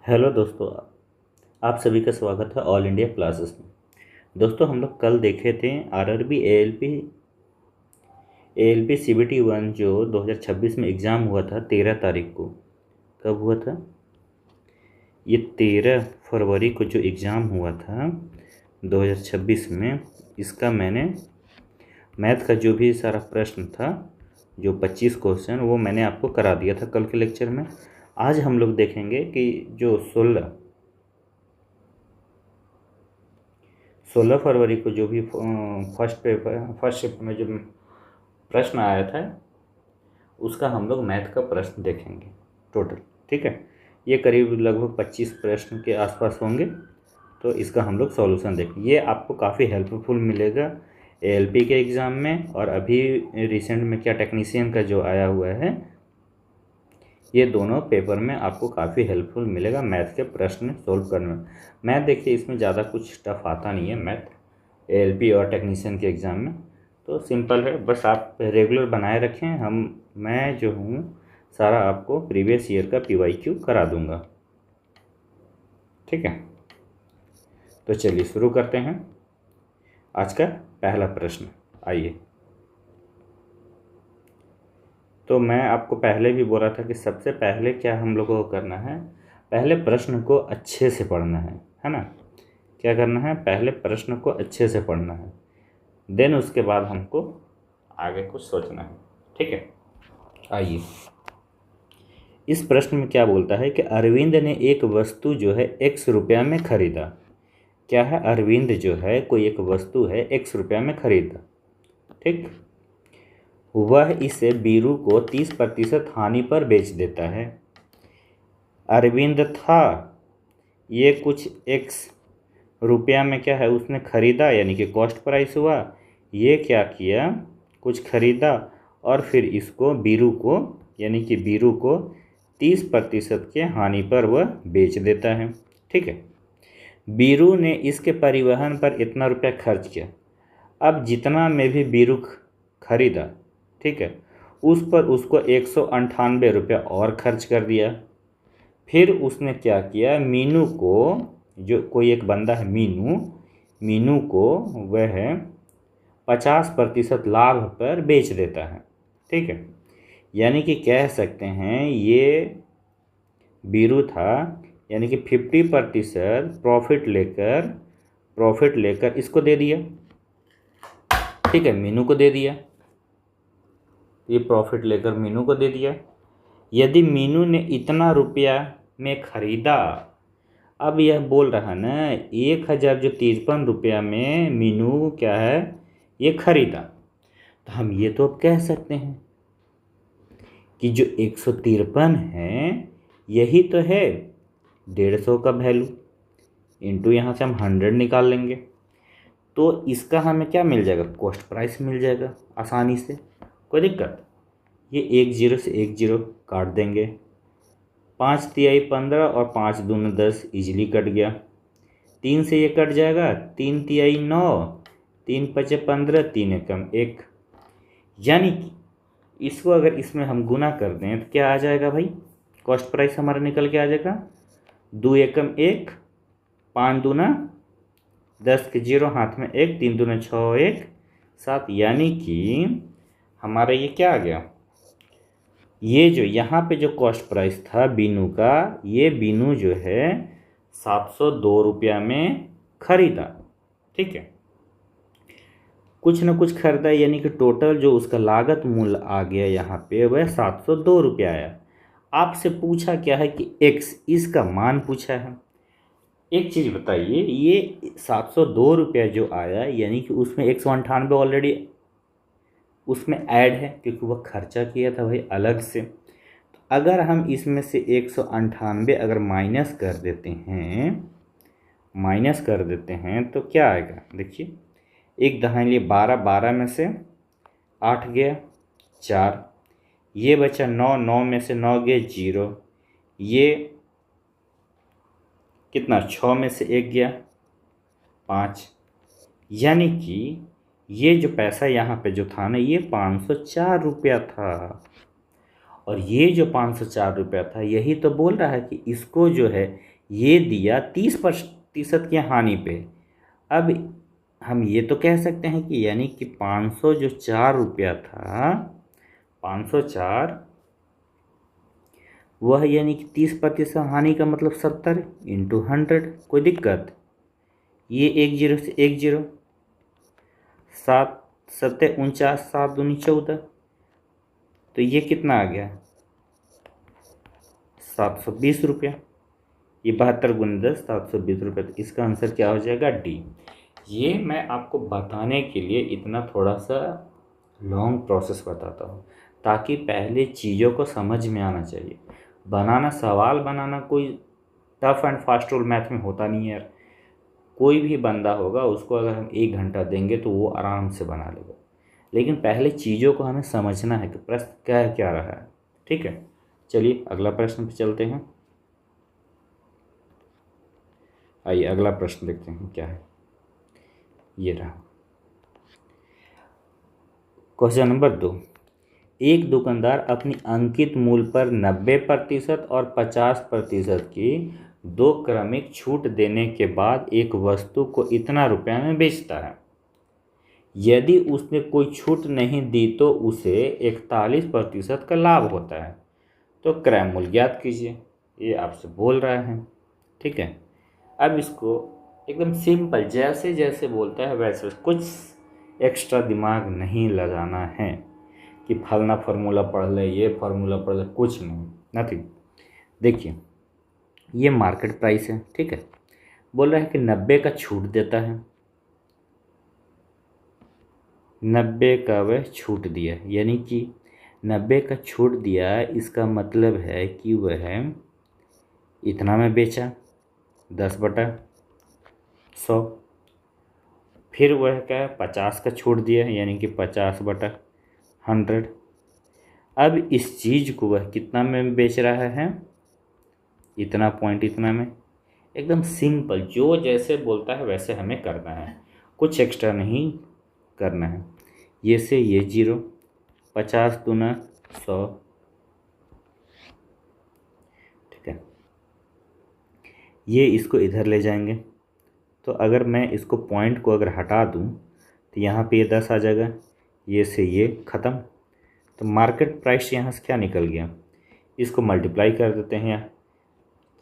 Hello दोस्तों, आप सभी का स्वागत है ऑल इंडिया क्लासेस में। दोस्तों, हम लोग कल देखे थे आरआरबी एएलपी सीबीटी 1 जो 2026 में एग्ज़ाम हुआ था 13 तारीख को। कब हुआ था? ये 13 फरवरी को जो एग्ज़ाम हुआ था 2026 में, इसका मैंने मैथ का जो भी सारा प्रश्न था, जो 25 क्वेश्चन, वो मैंने आपको करा दिया था कल के लेक्चर में। आज हम लोग देखेंगे कि जो 16 फरवरी को जो भी फर्स्ट शिफ्ट में जो प्रश्न आया था, उसका हम लोग मैथ का प्रश्न देखेंगे टोटल। ठीक है, ये करीब लगभग 25 प्रश्न के आसपास होंगे, तो इसका हम लोग सॉल्यूशन देखेंगे। ये आपको काफ़ी हेल्पफुल मिलेगा एएलपी के एग्ज़ाम में, और अभी रिसेंट में क्या टेक्नीशियन का जो आया हुआ है, ये दोनों पेपर में आपको काफ़ी हेल्पफुल मिलेगा मैथ के प्रश्न सॉल्व करने में। मैथ देखिए, इसमें ज़्यादा कुछ टफ आता नहीं है मैथ एएलपी और टेक्नीशियन के एग्ज़ाम में, तो सिंपल है। बस आप रेगुलर बनाए रखें। मैं जो हूँ सारा आपको प्रीवियस ईयर का पीवाईक्यू करा दूँगा। ठीक है, तो चलिए शुरू करते हैं आज का पहला प्रश्न। आइए, तो मैं आपको पहले भी बोला था कि सबसे पहले क्या हम लोगों को करना है, पहले प्रश्न को अच्छे से पढ़ना है ना। क्या करना है? पहले प्रश्न को अच्छे से पढ़ना है, देन उसके बाद हमको आगे कुछ सोचना है। ठीक है, आइए, इस प्रश्न में क्या बोलता है कि अरविंद ने एक वस्तु जो है x रुपया में खरीदा। क्या है? अरविंद जो है कोई एक वस्तु है x रुपया में खरीदा। ठीक, वह इसे बीरू को 30% हानि पर बेच देता है। अरविंद था, ये कुछ x रुपया में क्या है उसने खरीदा, यानी कि कॉस्ट प्राइस हुआ। ये क्या किया, कुछ खरीदा और फिर इसको बीरू को, यानी कि बीरू को 30% के हानि पर वह बेच देता है। ठीक है, बीरू ने इसके परिवहन पर इतना रुपया खर्च किया। अब जितना में भी बीरू खरीदा, ठीक है, उस पर उसको 198 रुपया और खर्च कर दिया। फिर उसने क्या किया, मीनू को, जो कोई एक बंदा है मीनू को वह 50% लाभ पर बेच देता है। ठीक है, यानी कि कह सकते हैं ये बीरू था, यानी कि 50% प्रॉफिट लेकर इसको दे दिया। ठीक है, मीनू को दे दिया, ये प्रॉफिट लेकर मीनू को दे दिया। यदि मीनू ने इतना रुपया में खरीदा, अब यह बोल रहा ना 1000 जो 53 रुपया में मीनू क्या है ये खरीदा, तो हम ये तो अब कह सकते हैं कि जो 153 है यही तो है 150 का वैल्यू, इंटू यहाँ से हम 100 निकाल लेंगे, तो इसका हमें क्या मिल जाएगा, कॉस्ट प्राइस मिल जाएगा आसानी से। कोई दिक्कत? ये 1 0 से 1 0 काट देंगे, 5 तिहाई 15 और 5 दूनी 10 इजीली कट गया। 3 से ये कट जाएगा, 3 तिहाई 9, 3 पचे 15, 3 एकम 1। यानी कि इसको अगर इसमें हम गुना कर दें तो क्या आ जाएगा भाई, कॉस्ट प्राइस हमारा निकल के आ जाएगा 2 एकम 1, 5 दूना 10 के 0 हाथ में 1, 3 दूना 6 1 7। यानी कि हमारा ये क्या आ गया, ये जो यहाँ पे जो कॉस्ट प्राइस था बीनू का, ये बीनू जो है 702 रुपया में खरीदा। ठीक है, कुछ न कुछ खरीदा, यानी कि टोटल जो उसका लागत मूल्य आ गया यहाँ पे वह 702 रुपया आया। आपसे पूछा क्या है कि x, इसका मान पूछा है। एक चीज़ बताइए, ये 702 रुपया जो आया, यानी कि उसमें 198 ऑलरेडी उसमें ऐड है, क्योंकि वह खर्चा किया था भाई अलग से। तो अगर हम इसमें से 198 अगर माइनस कर देते हैं तो क्या आएगा, देखिए, एक दहाई लिए 12, 12 में से 8 गया 4, ये बचा 9, 9 में से 9 गया 0, ये कितना 6 में से 1 गया 5। यानी कि ये जो पैसा यहाँ पे जो था ना, ये 504 रुपया था। और ये जो 504 रुपया था, यही तो बोल रहा है कि इसको जो है ये दिया 30% की हानि पे। अब हम ये तो कह सकते हैं कि यानी कि 500 जो 4 रुपया था, 504 वह यानी कि 30% हानि का मतलब 70 इंटू 100। कोई दिक्कत? ये एक जीरो से एक जीरो, 7×7 = 49, 7×2 = 14, तो ये कितना आ गया 720 रुपया। ये 72×10 720 रुपये। तो इसका आंसर क्या हो जाएगा? डी। ये मैं आपको बताने के लिए इतना थोड़ा सा लॉन्ग प्रोसेस बताता हूँ ताकि पहले चीज़ों को समझ में आना चाहिए। सवाल बनाना कोई tough and fast rule math में होता नहीं है यार। कोई भी बंदा होगा उसको अगर हम 1 घंटा देंगे तो वो आराम से बना लेगा, लेकिन पहले चीज़ों को हमें समझना है कि प्रश्न क्या रहा है। ठीक है, चलिए अगला प्रश्न पे चलते हैं। आइए अगला प्रश्न देखते हैं क्या है। ये रहा क्वेश्चन नंबर 2। एक दुकानदार अपनी अंकित मूल्य पर 90% और 50% की दो क्रमिक छूट देने के बाद एक वस्तु को इतना रुपया में बेचता है। यदि उसने कोई छूट नहीं दी तो उसे 41% का लाभ होता है। तो क्रय मूल्य ज्ञात कीजिए, ये आपसे बोल रहा है। ठीक है, अब इसको एकदम सिंपल जैसे जैसे बोलता है वैसे, कुछ एक्स्ट्रा दिमाग नहीं लगाना है कि फलना फार्मूला पढ़ ले, ये फार्मूला पढ़ ले, कुछ नहीं, नथिंग। देखिए ये मार्केट प्राइस है। ठीक है, बोल रहा है कि 90 का छूट देता है, 90 का वह छूट दिया, यानी कि 90 का छूट दिया। इसका मतलब है कि वह इतना में बेचा 10/100। फिर वह क्या है 50 का छूट दिया, यानी कि 50/100। अब इस चीज़ को वह कितना में बेच रहा है? इतना पॉइंट इतना में। एकदम सिंपल, जो जैसे बोलता है वैसे हमें करना है, कुछ एक्स्ट्रा नहीं करना है। ये से ये 0, 50×100। ठीक है, ये इसको इधर ले जाएंगे, तो अगर मैं इसको पॉइंट को अगर हटा दूं तो यहाँ पे ये 10 आ जाएगा, ये से ये ख़त्म। तो मार्केट प्राइस यहाँ से क्या निकल गया, इसको मल्टीप्लाई कर देते हैं। यहाँ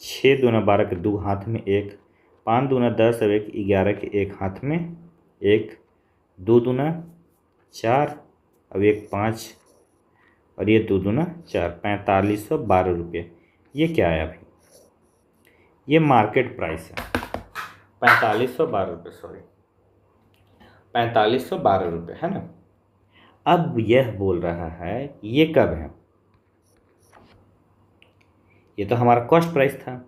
6×2 = 12 के 2 हाथ में 1, 5×2 = 10 और 1 11 के 1 हाथ में 1, 2×4 अब 1 5 और ये 2×4 4512 रुपये। ये क्या आया भाई? ये मार्केट प्राइस है 4512 रुपये, सॉरी 4512 रुपये है ना। अब यह बोल रहा है ये कब है? ये तो हमारा कॉस्ट प्राइस था,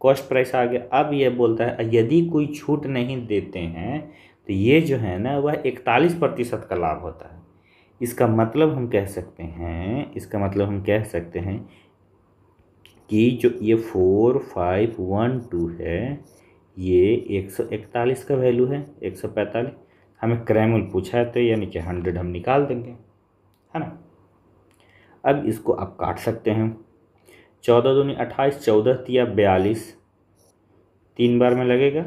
कॉस्ट प्राइस आ गया। अब यह बोलता है यदि कोई छूट नहीं देते हैं तो ये जो है ना वह 41% का लाभ होता है। इसका मतलब हम कह सकते हैं कि जो ये 4512 है ये 141 का वैल्यू है, 145। हमें क्रय मूल्य पूछा है तो यानी कि 100 हम निकाल देंगे, है ना। अब इसको आप काट सकते हैं, 14×2 = 28, 14×3 = 42, 3 बार में लगेगा,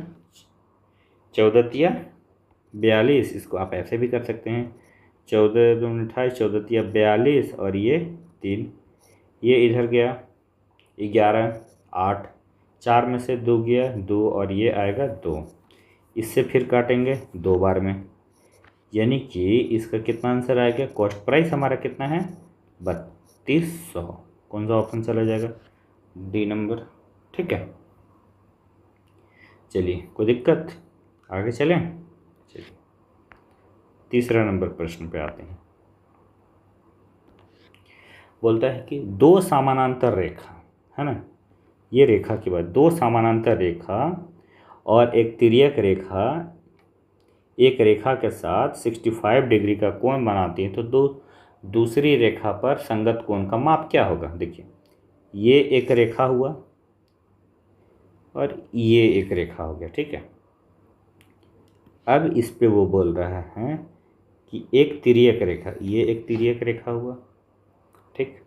14×3 = 42। इसको आप ऐसे भी कर सकते हैं, 14×2 = 28, 14×3 = 42 और ये 3, ये इधर गया 11, 8, 4 में से 2 गया 2 और ये आएगा 2। इससे फिर काटेंगे 2 बार में, यानी कि इसका कितना आंसर आएगा? कॉस्ट प्राइस हमारा कितना है? 3200। कौन सा ऑप्शन चला जाएगा? D number. ठीक है, चलिए कोई दिक्कत, आगे चलें। चलिए तीसरा नंबर प्रश्न पे आते हैं। बोलता है कि दो समानांतर रेखा, है ना, ये रेखा के बाद 2 समानांतर रेखा और एक तिर्यक रेखा एक रेखा के साथ 65 डिग्री का कोण बनाती है, तो दूसरी रेखा पर संगत कोण का माप क्या होगा? देखिए ये एक रेखा हुआ और ये एक रेखा हो गया। ठीक है, अब इस पे वो बोल रहा है कि एक तिर्यक रेखा, ये एक तिर्यक रेखा हुआ, ठीक,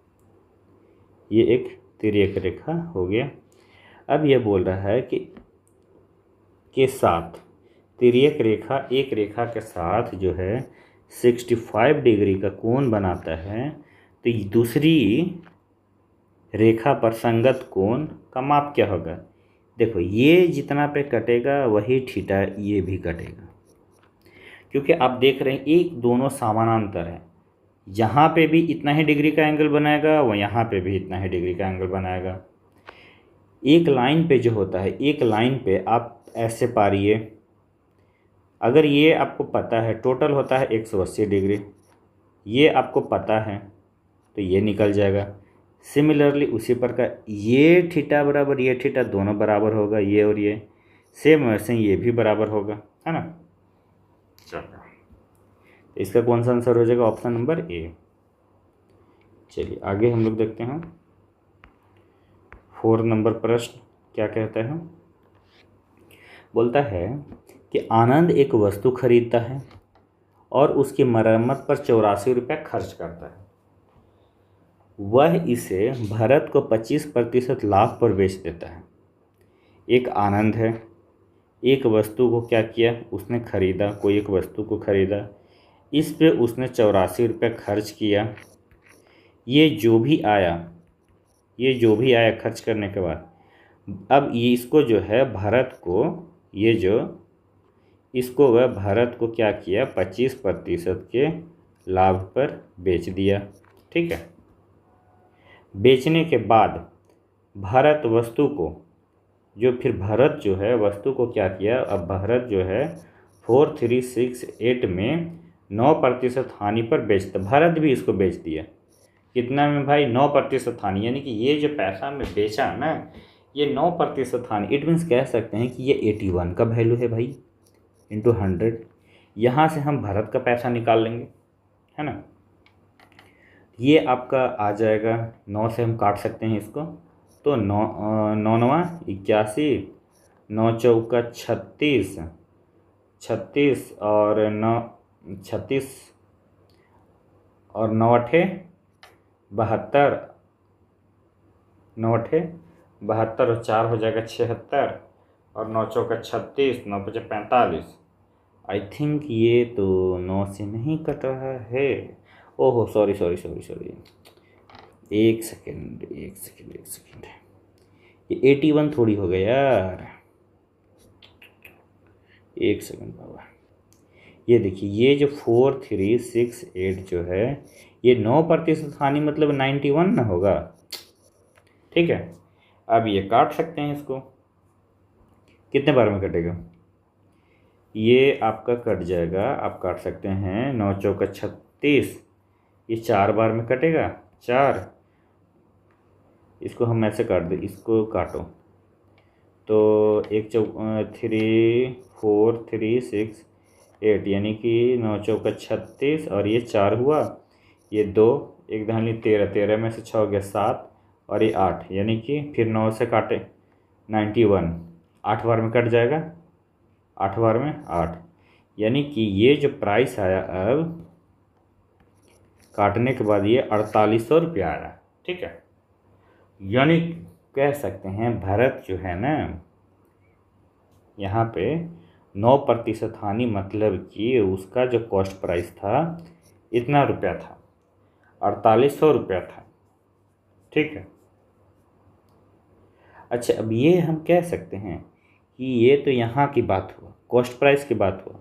ये एक तिर्यक रेखा हो गया। अब यह बोल रहा है कि के साथ तिर्यक रेखा एक रेखा के साथ जो है 65 डिग्री का कोण बनाता है, तो दूसरी रेखा पर संगत कोण का माप क्या होगा। देखो ये जितना पे कटेगा वही थीटा ये भी कटेगा, क्योंकि आप देख रहे हैं एक दोनों समानांतर है। यहाँ पे भी इतना ही डिग्री का एंगल बनाएगा, वो यहाँ पे भी इतना ही डिग्री का एंगल बनाएगा। एक लाइन पे जो होता है, एक लाइन पे आप ऐसे पारिए, अगर ये आपको पता है टोटल होता है 180 डिग्री, ये आपको पता है तो ये निकल जाएगा। सिमिलरली उसी प्रकार ये थीटा बराबर ये थीटा दोनों बराबर होगा, ये और ये सेम वैसे ये भी बराबर होगा, है ना। चलो तो इसका कौन सा आंसर हो जाएगा, ऑप्शन नंबर ए। चलिए आगे हम लोग देखते हैं 4 नंबर प्रश्न क्या कहता है। बोलता है कि आनंद एक वस्तु खरीदता है और उसकी मरम्मत पर 84 रुपये खर्च करता है। वह इसे भरत को 25% लाभ पर बेच देता है। एक आनंद है, एक वस्तु को क्या किया, उसने खरीदा, कोई एक वस्तु को खरीदा, इस पे उसने 84 रुपये खर्च किया। ये जो भी आया खर्च करने के बाद, अब ये इसको जो है भरत को, ये जो इसको वह भरत को क्या किया 25% के लाभ पर बेच दिया। ठीक है, बेचने के बाद भरत वस्तु को जो फिर भरत जो है वस्तु को क्या किया, अब भरत जो है 4368 में 9% हानि पर बेचता, भरत भी इसको बेच दिया। कितना में भाई, 9% हानि, यानी कि ये जो पैसा में बेचा ना ये 9% हानि। इट मीन्स कह सकते हैं कि ये 81 का वैल्यू है भाई, इंटू 100। यहाँ से हम भरत का पैसा निकाल लेंगे, है ना। ये आपका आ जाएगा, 9 से हम काट सकते हैं इसको, तो 9 81, 9 चौका 36, 36 और 9 36 और 9 अठे 72, 9 अठे 72 और 4 हो जाएगा 76, और 9 चौका 36, 9 पचे 45। आई थिंक ये तो 9 से नहीं कट रहा है। ओहो सॉरी, एक सेकेंड, ये 81 थोड़ी हो गया यार, एक सेकेंड बाबा। ये देखिए ये जो 4368 जो है ये 9% हानि मतलब 91 ना होगा। ठीक है, अब ये काट सकते हैं इसको, कितने बार में कटेगा, ये आपका कट जाएगा, आप काट सकते हैं 9 चौका 36, ये 4 बार में कटेगा, 4, इसको हम ऐसे काट दें, इसको काटो तो 3 4 3 6 8, यानी कि 9 चौका 36 और ये 4 हुआ, ये 2, एक धानी 13, 13 में से 6 हो गया 7 और ये 8, यानी कि फिर 9 से काटे 91, 8 बार में कट जाएगा, 8 बार में 8, यानी कि ये जो प्राइस आया अब काटने के बाद ये 4800 रुपया आया। ठीक है, यानी कह सकते हैं भरत जो है ना यहाँ पे 9% हानि, मतलब कि उसका जो कॉस्ट प्राइस था इतना रुपया था, 4800 रुपया था। ठीक है, अच्छा अब ये हम कह सकते हैं कि ये तो यहाँ की बात हुआ, कॉस्ट प्राइस की बात हुआ।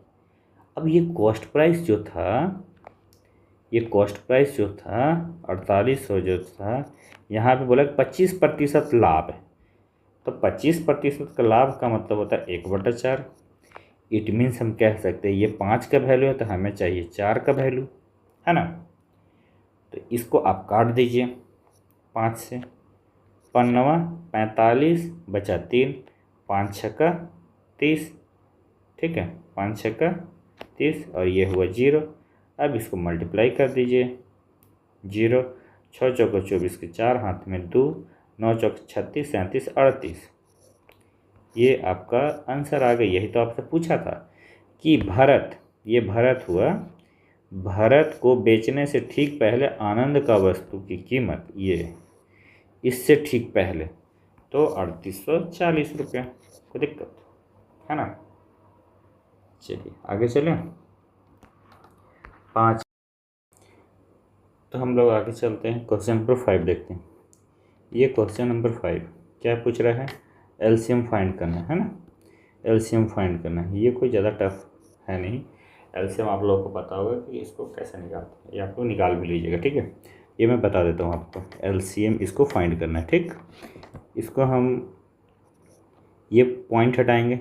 अब ये कॉस्ट प्राइस जो था, ये कॉस्ट प्राइस जो था 4800 जो था, यहाँ पे बोला 25% लाभ है, तो 25% का लाभ का मतलब होता है 1/4। इट मीन्स हम कह सकते हैं ये 5 का वैल्यू है तो हमें चाहिए 4 का वैल्यू, है ना। तो इसको आप काट दीजिए 5 से, 5 45 बचा 3, 5 छक्का 30। ठीक है, 5 छक्का 30 और ये हुआ 0। अब इसको मल्टीप्लाई कर दीजिए, 0, 6 चौका 24 के 4, हाथ में 2, 9 चौका 36, 37, 38। ये आपका आंसर आ गया। यही तो आपसे पूछा था कि भरत, ये भरत हुआ, भरत को बेचने से ठीक पहले आनंद का वस्तु की कीमत, ये इससे ठीक पहले, तो 3840 रुपया, कोई दिक्कत है ना। चलिए आगे चलें। 5, तो हम लोग आगे चलते हैं, क्वेश्चन नंबर 5 देखते हैं। ये क्वेश्चन नंबर 5 क्या पूछ रहा है, एलसीएम फाइंड करना है ना, एलसीएम फाइंड करना है। ये कोई ज़्यादा टफ है नहीं, एलसीएम आप लोगों को पता होगा कि इसको कैसे निकालते हैं, ये आप लोग निकाल भी लीजिएगा, ठीक है। ये मैं बता देता हूँ आपको, एलसीएम इसको फाइंड करना है, ठीक। इसको हम ये पॉइंट हटाएंगे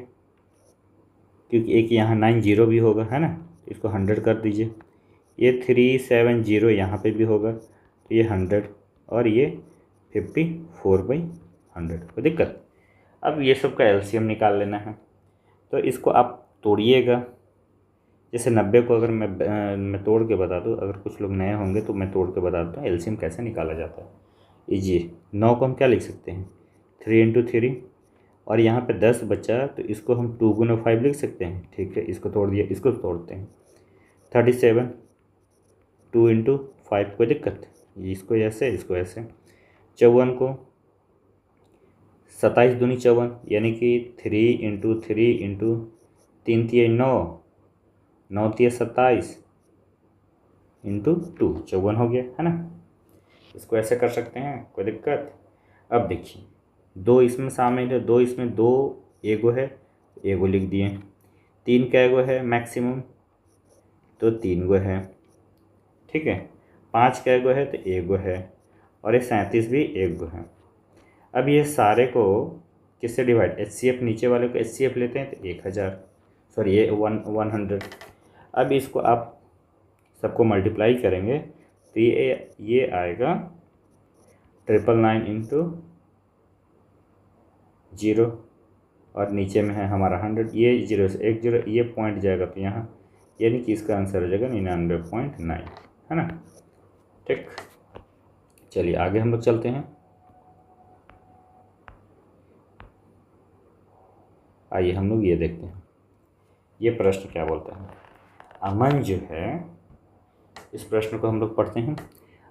क्योंकि एक यहाँ 90 भी होगा, है ना, इसको 100 कर दीजिए। ये 370 यहाँ पे भी होगा, तो ये 100 और ये 54/100, कोई दिक्कत। अब ये सब का एलसीएम निकाल लेना है, तो इसको आप तोड़िएगा। जैसे 90 को अगर मैं तोड़ के बता दूँ, अगर कुछ लोग नए होंगे तो मैं तोड़ के बता दूँ एलसीएम कैसे निकाला जाता है। इजी 9 को हम क्या लिख सकते हैं, 3 × 3, और यहाँ पे 10 बचा तो इसको हम 2 × 5 लिख सकते हैं, ठीक है। इसको तोड़ दिया, इसको तोड़ते हैं 37, 2 × 5, कोई दिक्कत, इसको ऐसे, इसको ऐसे। 54 को 27 दूनी 54, यानी कि 3 × 3 × 3 × 9, 9 × 27 × 2, 54 हो गया, है ना। इसको ऐसे कर सकते हैं, कोई दिक्कत। अब देखिए 2 इसमें शामिल है, 2 इसमें, 2 एगो है, एगो लिख दिए। 3 का एगो है मैक्सिमम, तो 3 गो है, ठीक है। 5 का एगो है तो एगो है, और ये 37 भी एगो है। अब ये सारे को किससे डिवाइड, एचसीएफ, नीचे वाले को एचसीएफ लेते हैं तो 1000, सॉरी ये 100। अब इसको आप सबको मल्टीप्लाई करेंगे तो ये आएगा 999 × 0, और नीचे में है हमारा 100, ये 0 से 1 0, ये पॉइंट जाएगा तो यहाँ, यानी कि इसका आंसर हो जाएगा 99.9, है ना, ठीक। चलिए आगे हम लोग चलते हैं। आइए हम लोग ये देखते हैं, ये प्रश्न क्या बोलता है। अमन जो है, इस प्रश्न को हम लोग पढ़ते हैं।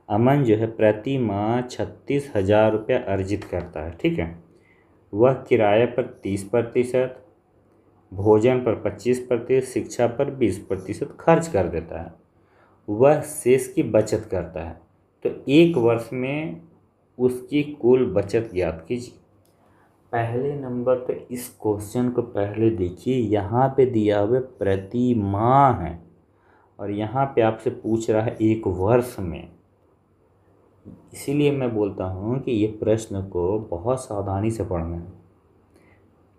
अमन जो है प्रति माह 36,000 रुपया अर्जित करता है, ठीक है। वह किराए पर 30%, भोजन पर 25%, शिक्षा पर 20% खर्च कर देता है। वह शेष की बचत करता है, तो एक वर्ष में उसकी कुल बचत ज्ञात कीजिए। पहले नंबर पे इस क्वेश्चन को पहले देखिए, यहाँ पे दिया हुआ प्रति माह है, और यहाँ पे आपसे पूछ रहा है एक वर्ष में। इसीलिए मैं बोलता हूँ कि ये प्रश्न को बहुत सावधानी से पढ़ना है,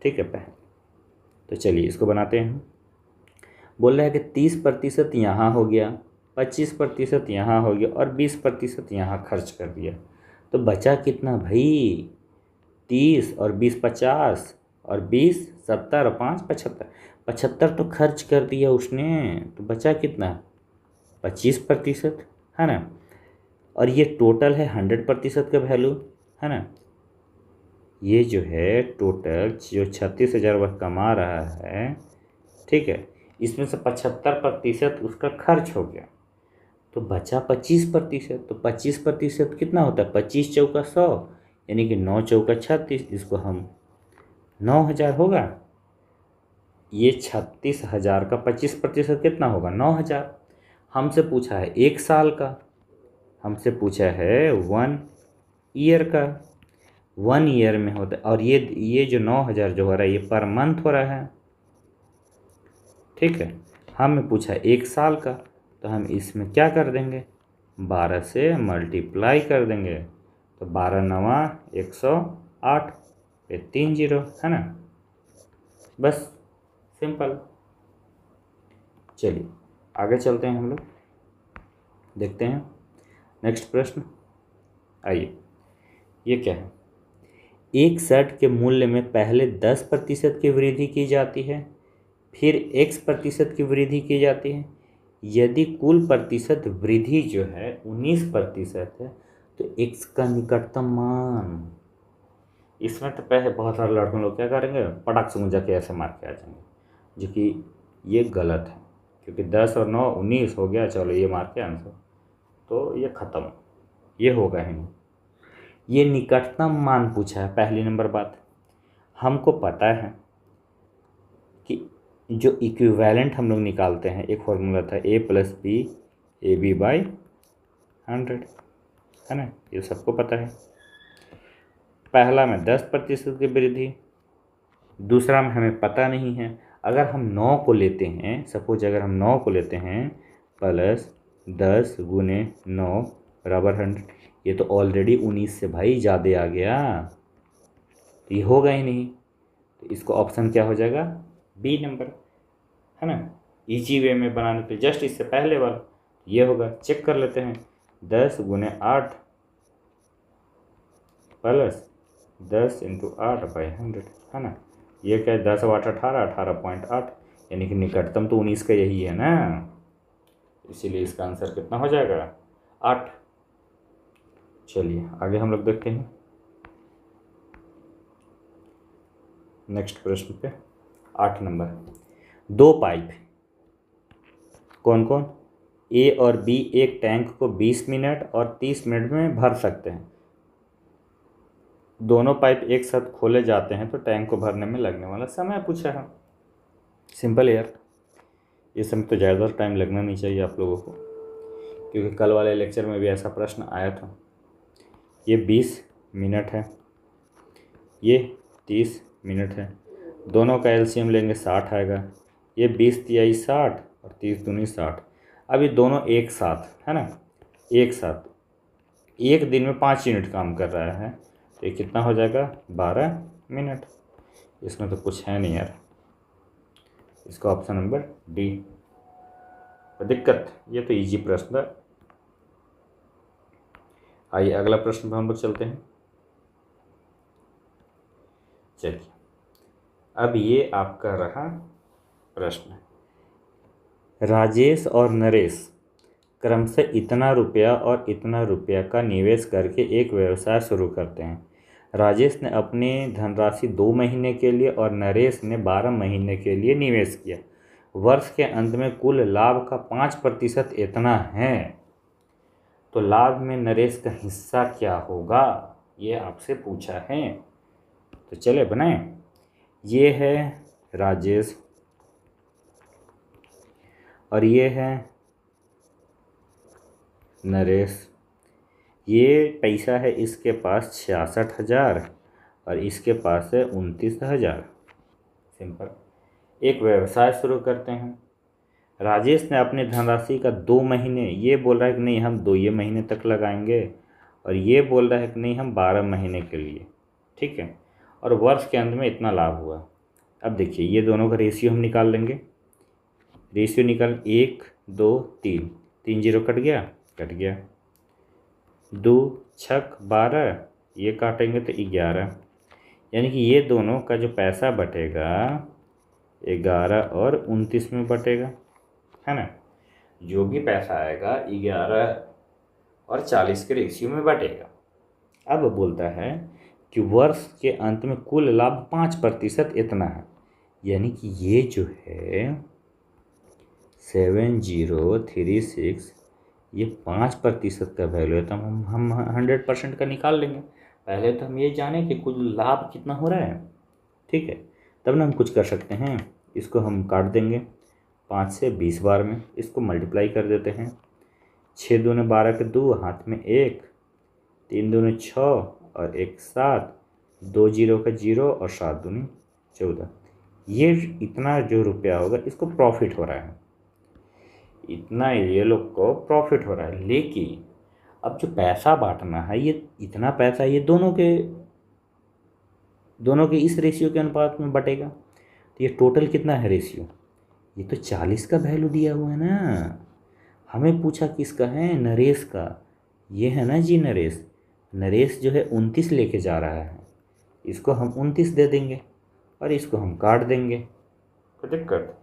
ठीक है। पहले तो चलिए इसको बनाते हैं। बोल रहा है कि 30% यहाँ हो गया, 25% यहाँ हो गया, और 20% यहाँ खर्च कर दिया, तो बचा कितना भाई, 30 और 20 50, और 20 70 और 5 75, 75 तो खर्च कर दिया उसने, तो बचा कितना 25%, है ना। और ये टोटल है 100% का वैल्यू, है ना। ये जो है टोटल जो 36,000 वह कमा रहा है, ठीक है, इसमें से 75% उसका खर्च हो गया, तो बचा 25%। तो 25% कितना होता है, 25 चौका 100, यानी कि 9 चौका 36, इसको हम 9,000 होगा। ये 36,000 का 25% कितना होगा, 9,000। हमसे पूछा है एक साल का, हमसे पूछा है 1 ईयर का, 1 ईयर में होता है। और ये जो 9,000 जो हो रहा है ये पर मंथ हो रहा है, ठीक है। हमें पूछा एक साल का, तो हम इसमें क्या कर देंगे, 12 से मल्टीप्लाई कर देंगे, तो 12 9 108 पे 3 0, है ना, बस सिंपल। चलिए आगे चलते हैं, हम लोग देखते हैं नेक्स्ट प्रश्न। आइए ये क्या है, एक शर्ट के मूल्य में पहले 10% की वृद्धि की जाती है, फिर x% की वृद्धि की जाती है। यदि कुल प्रतिशत वृद्धि जो है 19% है, तो x का निकटतम मान। इसमें तो पहले बहुत सारे लड़कों लोग क्या करेंगे, पटाख से मुझे के ऐसे मार के आ जाएंगे, जो कि ये गलत है, क्योंकि 10 और 9 19 हो गया, चलो ये मार के आंसर, तो ये ख़त्म, ये होगा ही नहीं। ये निकटतम मान पूछा है। पहली नंबर बात, हमको पता है कि जो इक्विवेलेंट हम लोग निकालते हैं, एक फॉर्मूला था a + b AB/100, है ना, ये सबको पता है। पहला में 10% की वृद्धि, दूसरा में हमें पता नहीं है। अगर हम 9 को लेते हैं, सपोज अगर हम 9 को लेते हैं, +10 × 9 = 100, ये तो ऑलरेडी 19 से भाई ज़्यादा आ गया, तो ये होगा ही नहीं। तो इसको ऑप्शन क्या हो जाएगा, बी नंबर, है ना। इजी वे में बनाने के लिए जस्ट इससे पहले वाला ये होगा। चेक कर लेते हैं, 10 × 8 + 10 × 8/100, है ना। ये क्या है, 10 × 8 18, 18.8, यानी कि निकटतम तो 19 का यही है ना, इसीलिए इसका आंसर कितना हो जाएगा, 8। चलिए आगे हम लोग देखते हैं नेक्स्ट प्रश्न पे। 8 नंबर, 2 पाइप, कौन कौन, ए और बी, एक टैंक को 20 मिनट और 30 मिनट में भर सकते हैं। दोनों पाइप एक साथ खोले जाते हैं तो टैंक को भरने में लगने वाला समय पूछा है। सिंपल यार, ये समय तो ज़्यादा टाइम लगना नहीं चाहिए आप लोगों को, क्योंकि कल वाले लेक्चर में भी ऐसा प्रश्न आया था। ये 20 मिनट है, ये 30 मिनट है, दोनों का एलसीएम लेंगे 60 आएगा। ये 20 × 3 = 60 और 30 × 2 = 60। अब ये दोनों एक साथ, है ना, एक साथ एक दिन में 5 यूनिट काम कर रहा है, तो ये कितना हो जाएगा, 12 मिनट। इसमें तो कुछ है नहीं यार, इसका ऑप्शन नंबर डी। दिक्कत, ये तो इजी प्रश्न है। आइए अगला प्रश्न पर हम लोग चलते हैं। चलिए, अब ये आपका रहा प्रश्न, राजेश और नरेश क्रमशः इतना रुपया और इतना रुपया का निवेश करके एक व्यवसाय शुरू करते हैं। राजेश ने अपनी धनराशि 2 महीने के लिए और नरेश ने 12 महीने के लिए निवेश किया। वर्ष के अंत में कुल लाभ का 5% इतना है, तो लाभ में नरेश का हिस्सा क्या होगा, ये आपसे पूछा है। तो चले बनाएं। ये है राजेश और ये है नरेश। ये पैसा है इसके पास 66,000 और इसके पास है 29,000। सिंपल, एक व्यवसाय शुरू करते हैं। राजेश ने अपनी धनराशि का 2 महीने, ये बोल रहा है कि नहीं हम 2 ये महीने तक लगाएंगे, और ये बोल रहा है कि नहीं हम 12 महीने के लिए, ठीक है, और वर्ष के अंत में इतना लाभ हुआ। अब देखिए ये दोनों का रेशियो हम निकाल लेंगे। रेशियो निकाल 1 2 3, 3 0 कट गया, 2 छक 12, ये काटेंगे तो 11, यानी कि ये दोनों का जो पैसा बटेगा 11 और 29 में बटेगा, है ना। जो भी पैसा आएगा 11 और 40 के रेशियो में बटेगा। अब बोलता है कि वर्ष के अंत में कुल लाभ 5% इतना है, यानी कि ये जो है 7036, ये 5% का वैल्यू है, तो हम 100% का निकाल लेंगे। पहले तो हम ये जाने कि कुल लाभ कितना हो रहा है, ठीक है, तब ना हम कुछ कर सकते हैं। इसको हम काट देंगे 5 से 20 बार में, इसको मल्टीप्लाई कर देते हैं। 6 दूने 12 के 2, हाथ में 1, 3 दूने 6 और 1 7, 2 0 का 0 और 7 दूनी 14। ये इतना जो रुपया होगा इसको प्रॉफिट हो रहा है, इतना ये लोग को प्रॉफिट हो रहा है। लेकिन अब जो पैसा बांटना है, ये इतना पैसा ये दोनों के इस रेशियो के अनुपात में बटेगा, तो ये टोटल कितना है रेशियो, ये तो 40 का वैल्यू दिया हुआ है ना। हमें पूछा किसका है, नरेश का। ये है ना जी नरेश, नरेश जो है 29 लेके जा रहा है, इसको हम 29 दे देंगे और इसको हम काट देंगे। कोई दिक्कत,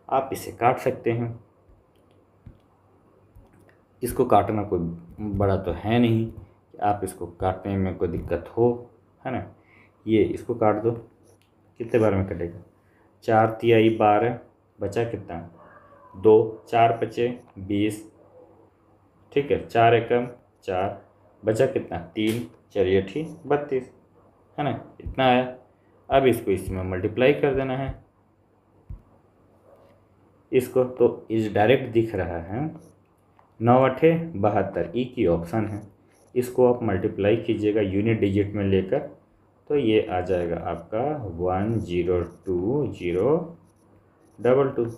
आप इसे काट सकते हैं, इसको काटना कोई बड़ा तो है नहीं कि आप इसको काटने में कोई दिक्कत हो, है ना। ये इसको काट दो, कितने बार में कटेगा, 4 तिहाई 12, बचा कितना 2, 4 बचे 20, ठीक है, 4 एकम 4, बचा कितना 3, चलिए ठीक 32 है ना, इतना आया। अब इसको इसमें मल्टीप्लाई कर देना है इसको, तो इस डायरेक्ट दिख रहा है 9 अठे 72, ई की ऑप्शन है। इसको आप मल्टीप्लाई कीजिएगा यूनिट डिजिट में लेकर, तो ये आ जाएगा आपका 1022022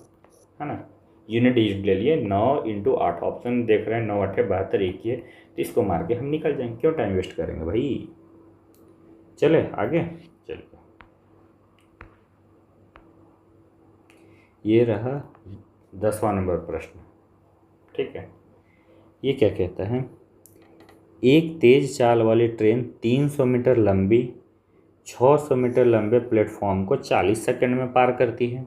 है ना। यूनिट डिजिट ले लिए, 9 × 8 ऑप्शन देख रहे हैं, 9 अठे 72 एक ही है, तो इसको मार के हम निकल जाएंगे, क्यों टाइम वेस्ट करेंगे भाई। चले आगे, चलिए ये रहा 10वां नंबर प्रश्न। ठीक है, ये क्या कहता है, एक तेज चाल वाली ट्रेन 300 मीटर लंबी 600 मीटर लंबे प्लेटफॉर्म को 40 सेकंड में पार करती है।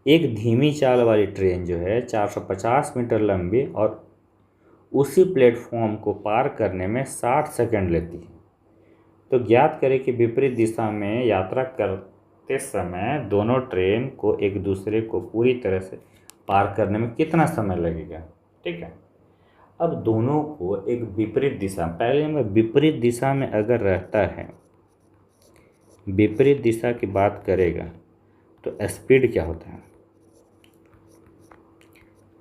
एक धीमी चाल वाली ट्रेन जो है 450 मीटर लंबी और उसी प्लेटफॉर्म को पार करने में 60 सेकंड लेती है। तो ज्ञात करें कि विपरीत दिशा में यात्रा करते समय दोनों ट्रेन को एक दूसरे को पूरी तरह से पार करने में कितना समय लगेगा। ठीक है, अब दोनों को एक विपरीत दिशा, पहले में विपरीत दिशा में अगर रहता है, विपरीत दिशा की बात करेगा तो स्पीड क्या होता है,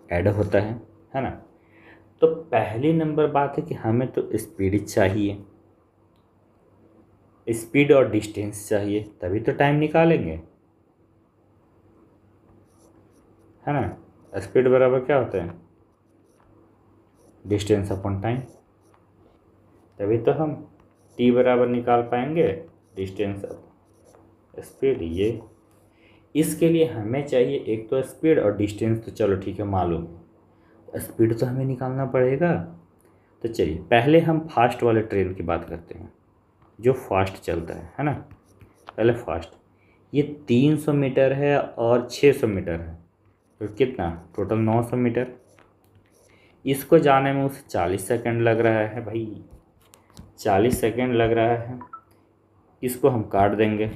ऐड होता है ना। तो पहली नंबर बात है कि हमें तो स्पीड चाहिए, स्पीड और डिस्टेंस चाहिए, तभी तो टाइम निकालेंगे, है ना। स्पीड बराबर क्या होता है, डिस्टेंस अपॉन टाइम, तभी तो हम टी बराबर निकाल पाएंगे, डिस्टेंस अपॉन स्पीड। ये इसके लिए हमें चाहिए एक तो स्पीड और डिस्टेंस, तो चलो ठीक है मालूम, स्पीड तो हमें निकालना पड़ेगा। तो चलिए पहले हम फास्ट वाले ट्रेन की बात करते हैं, जो फास्ट चलता है ना। पहले फास्ट, ये 300 मीटर है और 600 मीटर है, तो कितना टोटल 900 मीटर। इसको जाने में उसे 40 सेकंड लग रहा है भाई, 40 सेकंड लग रहा है। इसको हम काट देंगे,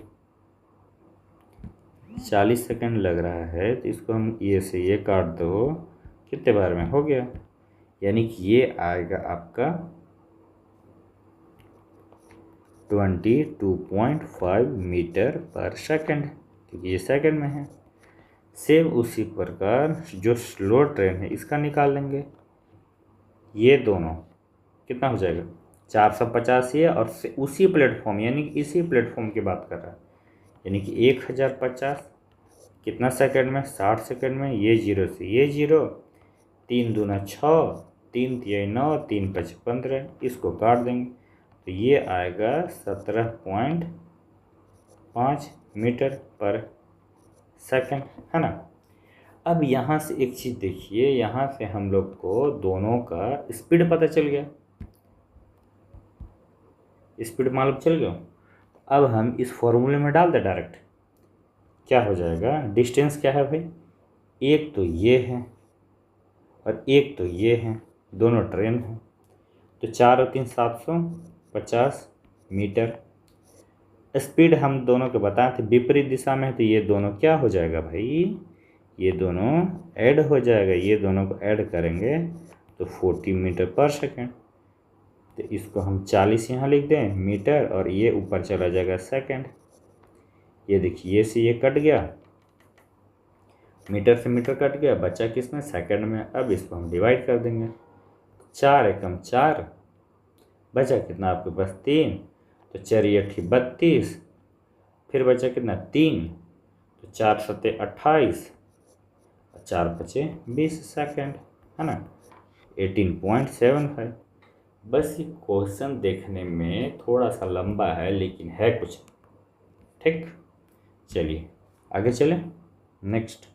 40 सेकंड लग रहा है तो इसको हम ये से ये काट दो, कितने बार में हो गया, यानी कि ये आएगा आपका 22.5 मीटर पर सेकंड, क्योंकि ये सेकंड में है। सेम उसी प्रकार जो स्लो ट्रेन है इसका निकाल लेंगे, ये दोनों कितना हो जाएगा 450 ये, और उसी प्लेटफॉर्म यानी कि इसी प्लेटफॉर्म की बात कर रहा है, यानी कि 1050 कितना सेकंड में, 60 सेकंड में। ये जीरो से ये जीरो, 3 दूना 6, 3 तिया 9, 3 5 15, इसको काट देंगे तो ये आएगा 17.5 मीटर पर सेकंड, है ना। अब यहाँ से एक चीज़ देखिए, यहाँ से हम लोग को दोनों का स्पीड पता चल गया, स्पीड मालूम चल गया। अब हम इस फॉर्मूले में डाल दें डायरेक्ट, क्या हो जाएगा, डिस्टेंस क्या है भाई, एक तो ये है और एक तो ये है, दोनों ट्रेन हैं, तो 4 और 3 750 मीटर। स्पीड हम दोनों के बताए थे विपरीत दिशा में है, तो ये दोनों क्या हो जाएगा भाई, ये दोनों ऐड हो जाएगा, ये दोनों को ऐड करेंगे तो 40 मीटर पर सेकंड। तो इसको हम 40 यहाँ लिख दें मीटर, और ये ऊपर चला जाएगा सेकंड। ये देखिए ये से ये कट गया, मीटर से मीटर कट गया, बचा किसमें, सेकंड में। अब इसको हम डिवाइड कर देंगे, 4 एकम 4, बचा कितना आपके पास 3, तो 4 8 32, फिर बचा कितना 3, तो 4 7 28, 4 5 20 सेकंड, है ना, 18.75। बस ये क्वेश्चन देखने में थोड़ा सा लंबा है लेकिन है कुछ, ठीक। चलिए आगे चलें, नेक्स्ट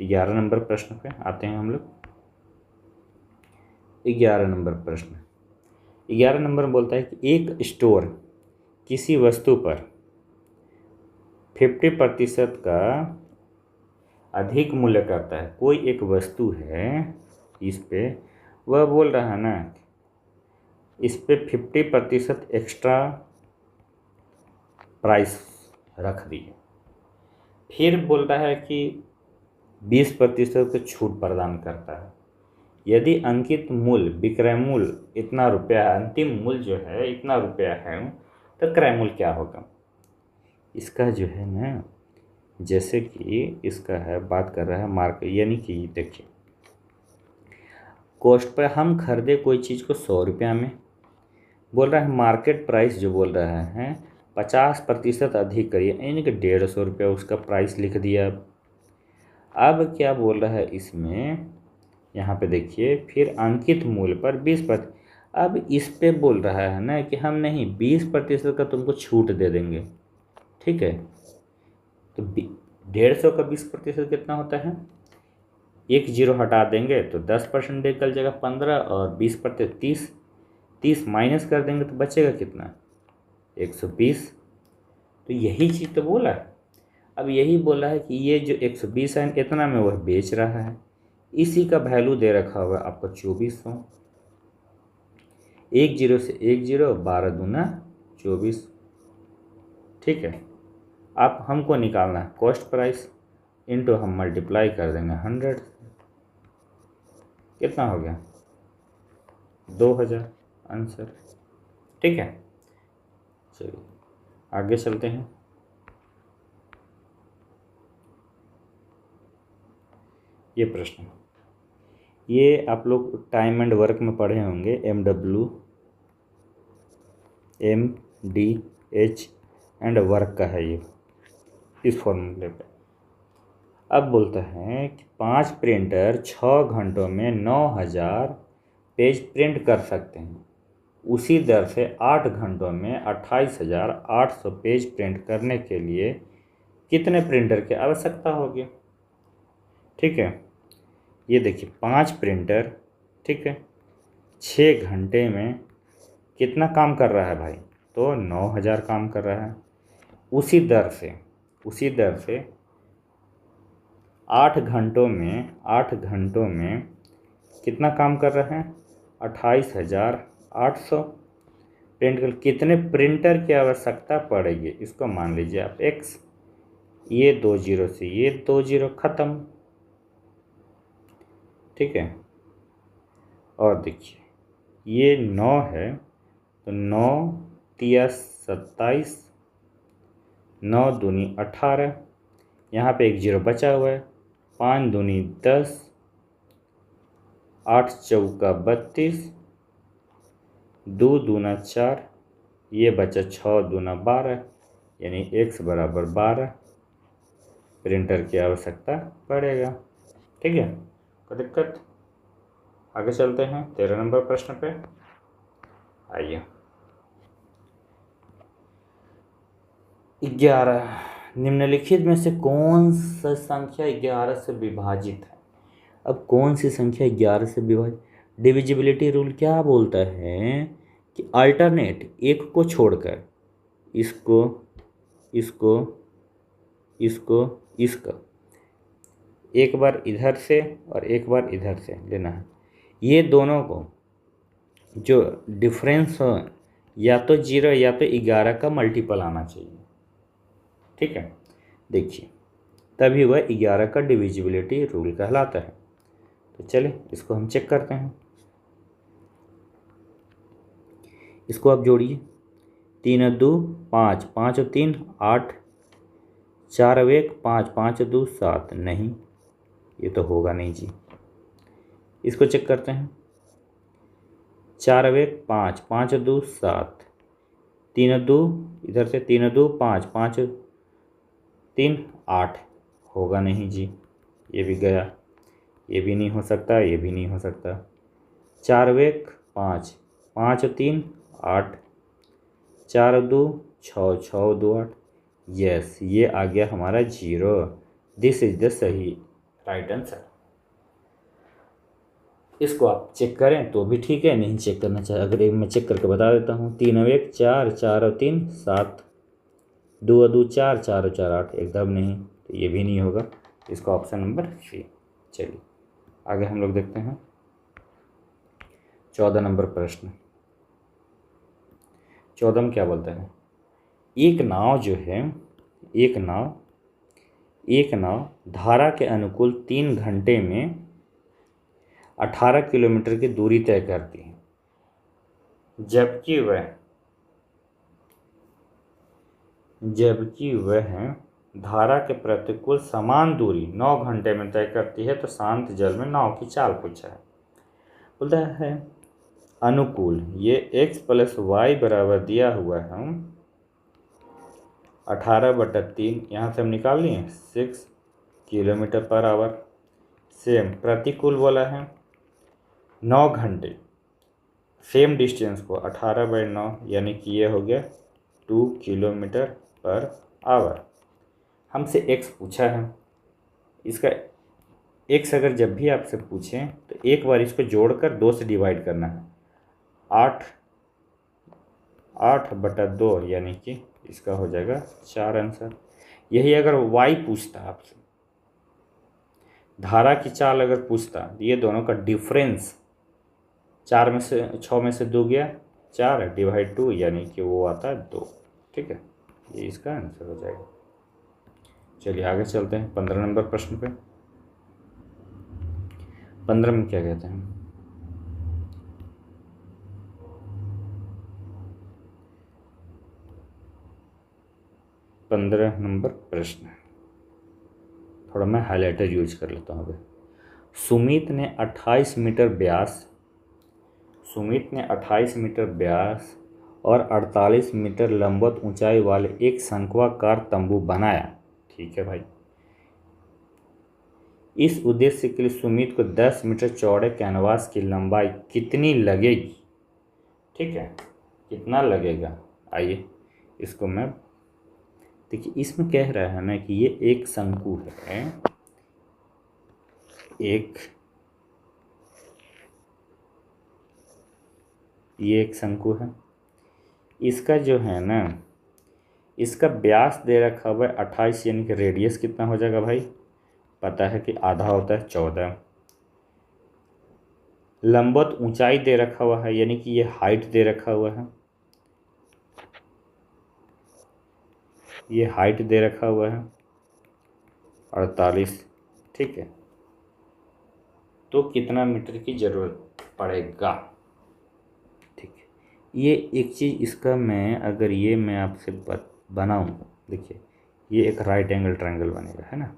11 नंबर प्रश्न पे आते हैं हम लोग। 11 नंबर प्रश्न, 11 नंबर में बोलता है कि एक स्टोर किसी वस्तु पर 50% का अधिक मूल्य करता है। कोई एक वस्तु है इस पे, वह बोल रहा है ना इस पे 50% एक्स्ट्रा प्राइस रख दी है, फिर बोल रहा है कि 20% को छूट प्रदान करता है। यदि अंकित मूल्य विक्रय मूल्य इतना रुपया है, अंतिम मूल्य जो है इतना रुपया है, तो क्रय मूल्य क्या होगा। इसका जो है ना, जैसे कि इसका है, बात कर रहा है मार्केट, यानी कि देखिए कॉस्ट पर हम खरीदे कोई चीज़ को 100 रुपया में, बोल रहा है मार्केट प्राइस जो बोल रहा है 50% अधिक करिए, यानी कि 150 रुपया उसका प्राइस लिख दिया। अब क्या बोल रहा है इसमें, यहाँ पे देखिए फिर अंकित मूल्य पर 20%। अब इस पे बोल रहा है ना कि हम नहीं 20% का तुमको छूट दे देंगे, ठीक है। तो 150 का 20% कितना होता है, एक जीरो हटा देंगे तो 10% निकल जाएगा 15, और 20% 30, 30 माइनस कर देंगे तो बचेगा कितना 120। तो यही चीज़ तो बोला है। अब यही बोला है कि ये जो 120 है इतना में वह बेच रहा है, इसी का वैल्यू दे रखा हुआ है आपको 2400। 1 जीरो से 1 जीरो, 12 दूना 24, ठीक है। आप हमको निकालना है कॉस्ट प्राइस, इनटू हम मल्टीप्लाई कर देंगे 100, कितना हो गया 2000 आंसर, ठीक है। चलिए आगे चलते हैं। ये प्रश्न, ये आप लोग टाइम एंड वर्क में पढ़े होंगे, MWMDH एंड वर्क का है ये, इस फॉर्मूले पे। अब बोलता है कि 5 प्रिंटर 6 घंटों में 9000 पेज प्रिंट कर सकते हैं, उसी दर से 8 घंटों में 28,800 पेज प्रिंट करने के लिए कितने प्रिंटर की आवश्यकता होगी, ठीक है। ये देखिए 5 प्रिंटर, ठीक है, 6 घंटे में कितना काम कर रहा है भाई, तो 9000 काम कर रहा है, उसी दर से 8 घंटों में कितना काम कर रहे हैं 28,800 प्रिंट कर, कितने प्रिंटर की आवश्यकता पड़ेगी, इसको मान लीजिए आप x, ये 2 जीरो से ये 2 जीरो ख़त्म, ठीक है। और देखिए ये 9 है तो 9 तिया 27, 9 दूनी 18, यहाँ पे 1 जीरो बचा हुआ है, 5 दूनी 10, 8 चौका 32, 2 दूना 4, ये बचा 6 दूना 12, यानी x बराबर 12 प्रिंटर की आवश्यकता पड़ेगा, ठीक है। कोई दिक्कत, आगे चलते हैं 13 नंबर प्रश्न पे। आइए 11, निम्नलिखित में से कौन सा संख्या 11 से विभाजित है। अब कौन सी संख्या 11 से विभाजित, डिविजिबिलिटी रूल क्या बोलता है कि अल्टरनेट एक को छोड़कर इसको इसको इसको इसका एक बार इधर से और एक बार इधर से लेना है, ये दोनों को जो डिफरेंस हो या तो 0 या तो 11 का मल्टीपल आना चाहिए, ठीक है। देखिए तभी वह 11 का डिविजिबिलिटी रूल कहलाता है। तो चलिए इसको हम चेक करते हैं, इसको आप जोड़िए, 3 और 2 5, 5 और 3 8, 4 और 1 5, 5 और 2 7, नहीं ये तो होगा नहीं जी। इसको चेक करते हैं, 4 और 1 5, 5 और 2 7, 3 और 2 इधर से 3 और 2 5, 5 और 3 8, होगा नहीं जी, ये भी गया, ये भी नहीं हो सकता, ये भी नहीं हो सकता। 4 और 1 5, 5 और 3 8, 4 और 2 6, 6 और 2 8, यस ये आ गया हमारा 0। दिस इज द सही राइट आंसर। इसको आप चेक करें तो भी ठीक है, नहीं चेक करना चाहिए, अगर मैं चेक करके बता देता हूँ, 3 और 1 4, 4 और 3 7, 2 और 2 4, 4 और 4 8, एकदम नहीं, तो ये भी नहीं होगा, इसका ऑप्शन नंबर सी। चलिए आगे हम लोग देखते हैं 14 नंबर प्रश्न। 14 में क्या बोलता है, एक नाव जो है, एक नाव धारा के अनुकूल 3 घंटे में 18 किलोमीटर की दूरी तय करती है, जबकि वह धारा के प्रतिकूल समान दूरी 9 घंटे में तय करती है, तो शांत जल में नाव की चाल पूछा है। बोलता है अनुकूल, ये x + y बराबर दिया हुआ है 18/3, यहाँ से हम निकाल लिए 6 km/h। सेम प्रतिकूल बोला है 9 घंटे, सेम डिस्टेंस को 18/9 यानी कि ये हो गया 2 km/h। हमसे x पूछा है, इसका x अगर जब भी आपसे पूछें तो एक बार इसको जोड़कर 2 से डिवाइड करना है। 8/2 यानी कि इसका हो जाएगा 4 आंसर। यही अगर y पूछता आपसे, धारा की चाल अगर पूछता, ये दोनों का डिफरेंस 6 में से 2 गया 4 / 2 यानी कि वो आता है 2। ठीक है, ये इसका आंसर हो जाएगा। चलिए आगे चलते हैं 15 नंबर प्रश्न पे। 15 में क्या कहते हैं, 15 नंबर प्रश्न, थोड़ा मैं हाइलाइटर यूज कर लेता हूँ। सुमित ने 28 मीटर व्यास और 48 मीटर लंबवत ऊंचाई वाले एक शंक्वाकार तंबू बनाया। ठीक है भाई, इस उद्देश्य के लिए सुमित को 10 मीटर चौड़े कैनवास की लंबाई कितनी लगेगी। ठीक है, कितना लगेगा, आइए इसको मैं, देखिए इसमें कह रहा है ना कि ये एक शंकु है, ये एक शंकु है, इसका जो है ना, इसका व्यास दे रखा हुआ है 28, यानी कि रेडियस कितना हो जाएगा भाई, पता है कि आधा होता है 14। लंबवत ऊंचाई दे रखा हुआ है, यानी कि ये हाइट दे रखा हुआ है, ये हाइट दे रखा हुआ है 48। ठीक है, तो कितना मीटर की ज़रूरत पड़ेगा। ठीक है, ये एक चीज़ इसका मैं अगर ये मैं आपसे बनाऊँ, देखिए ये एक राइट एंगल ट्रायंगल बनेगा, है ना,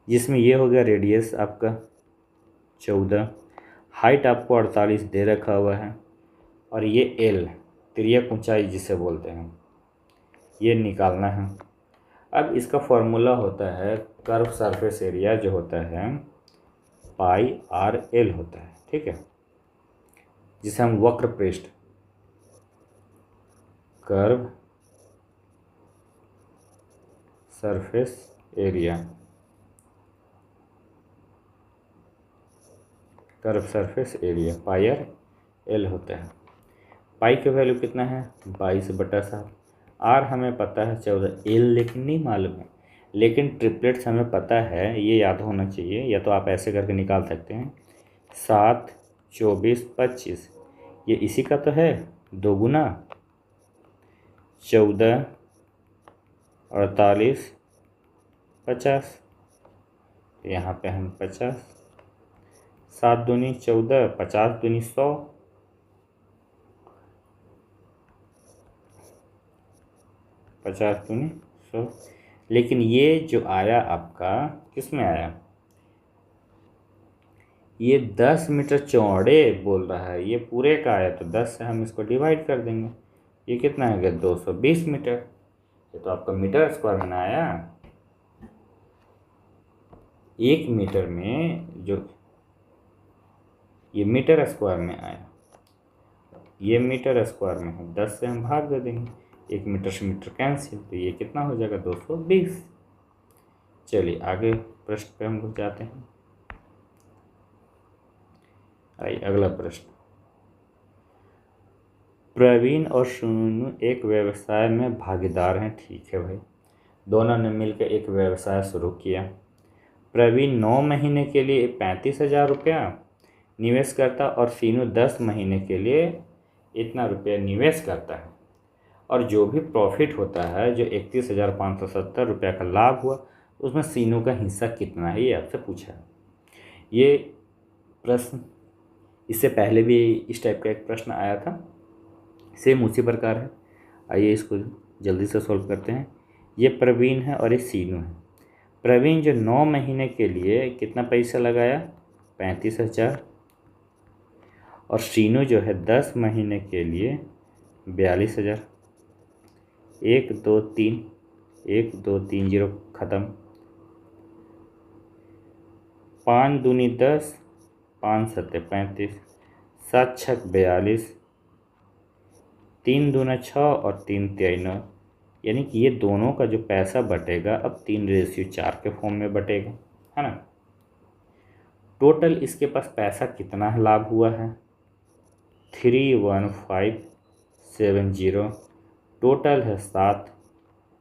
जिसमें ये हो गया रेडियस आपका 14, हाइट आपको 48 दे रखा हुआ है, और ये एल तिर्यक ऊंचाई जिसे बोलते हैं, ये निकालना है। अब इसका फॉर्मूला होता है कर्व सरफेस एरिया, जो होता है πr/l होता है। ठीक है, जिसे हम वक्र पृष्ठ, कर्व सरफेस एरिया, πr/l होता है। पाई का वैल्यू कितना है 22/7, आर हमें पता है 14, एल लेकिन नहीं मालूम है, लेकिन ट्रिपलेट्स हमें पता है, ये याद होना चाहिए, या तो आप ऐसे करके निकाल सकते हैं 7, 24, 25, ये इसी का तो है 2 गुना 14, 48, 50, यहाँ पे हम 50, 7 दूनी 14, 50 दूनी 100, 50 दूनी 100। लेकिन ये जो आया आपका किस में आया, ये 10 मीटर चौड़े बोल रहा है, ये पूरे का आया, तो 10 से हम इसको डिवाइड कर देंगे, ये कितना है गया 220 मीटर। ये तो आपका मीटर स्क्वायर में ना आया, 1 मीटर में जो ये मीटर स्क्वायर में आया, ये मीटर स्क्वायर में है, 10 से हम भाग दे देंगे, 1 मीटर से मीटर कैंसिल, तो ये कितना हो जाएगा 220। चलिए आगे प्रश्न पे हम लोग जाते हैं। आइए अगला प्रश्न, प्रवीण और सोनू एक व्यवसाय में भागीदार हैं। ठीक है भाई, दोनों ने मिलकर एक व्यवसाय शुरू किया। प्रवीण 9 महीने के लिए 35,000 रुपया निवेश करता और सीनू 10 महीने के लिए इतना रुपया निवेश करता है, और जो भी प्रॉफिट होता है, जो 31,570 रुपया का लाभ हुआ, उसमें सीनू का हिस्सा कितना है, ये आपसे पूछा है। ये प्रश्न इससे पहले भी इस टाइप का एक प्रश्न आया था, सेम उसी प्रकार है। आइए इसको जल्दी से सॉल्व करते हैं। ये प्रवीण है और ये सीनू है। प्रवीण जो 9 महीने के लिए कितना पैसा लगाया, 35,000, और सीनू जो है 10 महीने के लिए 42,000। 1 2 3, 1 2 3 0 ख़त्म। 5 दूनी 10, 5 सत्ते 35, 7 छक 42, 3 दूना 6 और 3 तिहाई 9। यानी कि ये दोनों का जो पैसा बटेगा अब 3:4 के फॉर्म में बटेगा, है ना। टोटल इसके पास पैसा कितना लाभ हुआ है, 31570। टोटल है 7।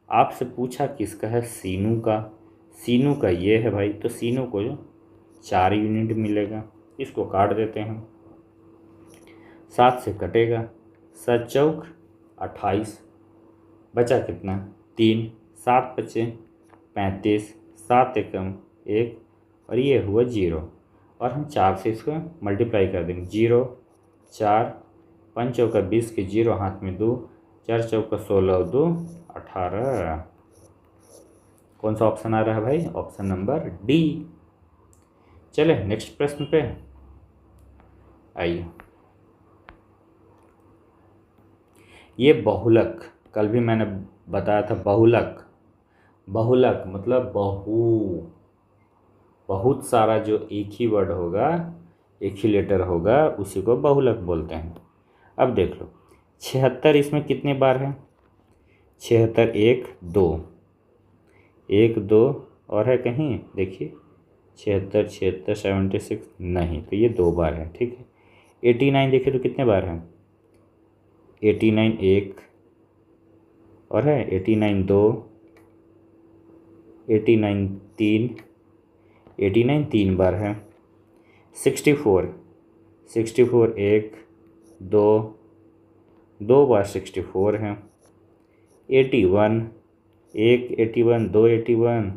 आपसे पूछा किसका है, सीनू का। सीनू का ये है भाई, तो सीनू को 4 यूनिट मिलेगा। इसको काट देते हैं, 7 से कटेगा, 7 चौक 28, बचा कितना 3, 7 बचे 35, 7 एकम 1, और ये हुआ 0। और हम 4 से इसको मल्टीप्लाई कर देंगे, 0 4, 5 चौका 20 के 0 हाथ में 2, 4 चौका 16 2 18। कौन सा ऑप्शन आ रहा है भाई, ऑप्शन नंबर डी। चले नेक्स्ट प्रश्न पे आइए। ये बहुलक, कल भी मैंने बताया था बहुलक। बहुलक मतलब बहुत सारा जो एक ही वर्ड होगा, एक ही लेटर होगा, उसी को बहुलक बोलते हैं। अब देख लो 76 इसमें कितने बार है, 76 1 2 1 2 और है कहीं, देखिए 76 76 76 नहीं, तो ये 2 बार है, ठीक है। 89 देखिए तो कितने बार है, 89 1 और है 89 2, 89 3, 89 3 बार है। 64 64 1 2 2 बार 64 है। 81 1 81 2 81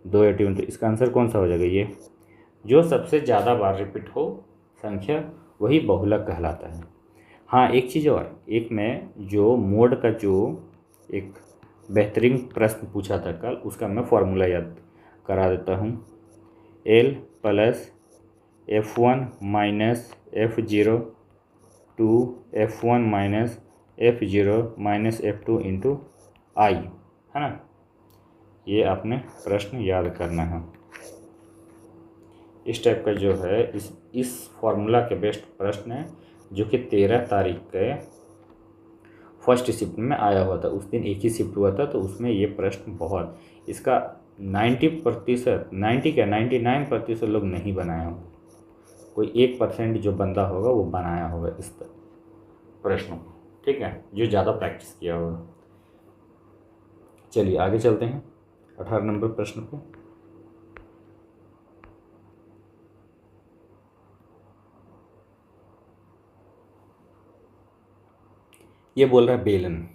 2 81, तो इसका आंसर कौन सा हो जाएगा, ये जो सबसे ज़्यादा बार रिपीट हो संख्या वही बहुलक कहलाता है। हाँ एक चीज़ और, एक मैं जो मोड का जो एक बेहतरीन प्रश्न पूछा था कल, उसका मैं फॉर्मूला याद करा देता हूँ। L plus F1 minus F0 two F1 minus F0 minus F2 into i, है ना। ये आपने प्रश्न याद करना है। इस टाइप का जो है इस फॉर्मूला के बेस्ट प्रश्न है, जो कि 13 तारीख के फर्स्ट शिफ्ट में आया हुआ था। उस दिन एक ही शिफ्ट हुआ था, तो उसमें ये प्रश्न बहुत, इसका 90%, 90 क्या 99% लोग नहीं बनाए होंगे, कोई 1% जो बंदा होगा वो बनाया होगा इस प्रश्नों को, ठीक है, जो ज़्यादा प्रैक्टिस किया होगा। चलिए आगे चलते हैं 18 नंबर प्रश्न पे। ये बोल रहा है बेलन,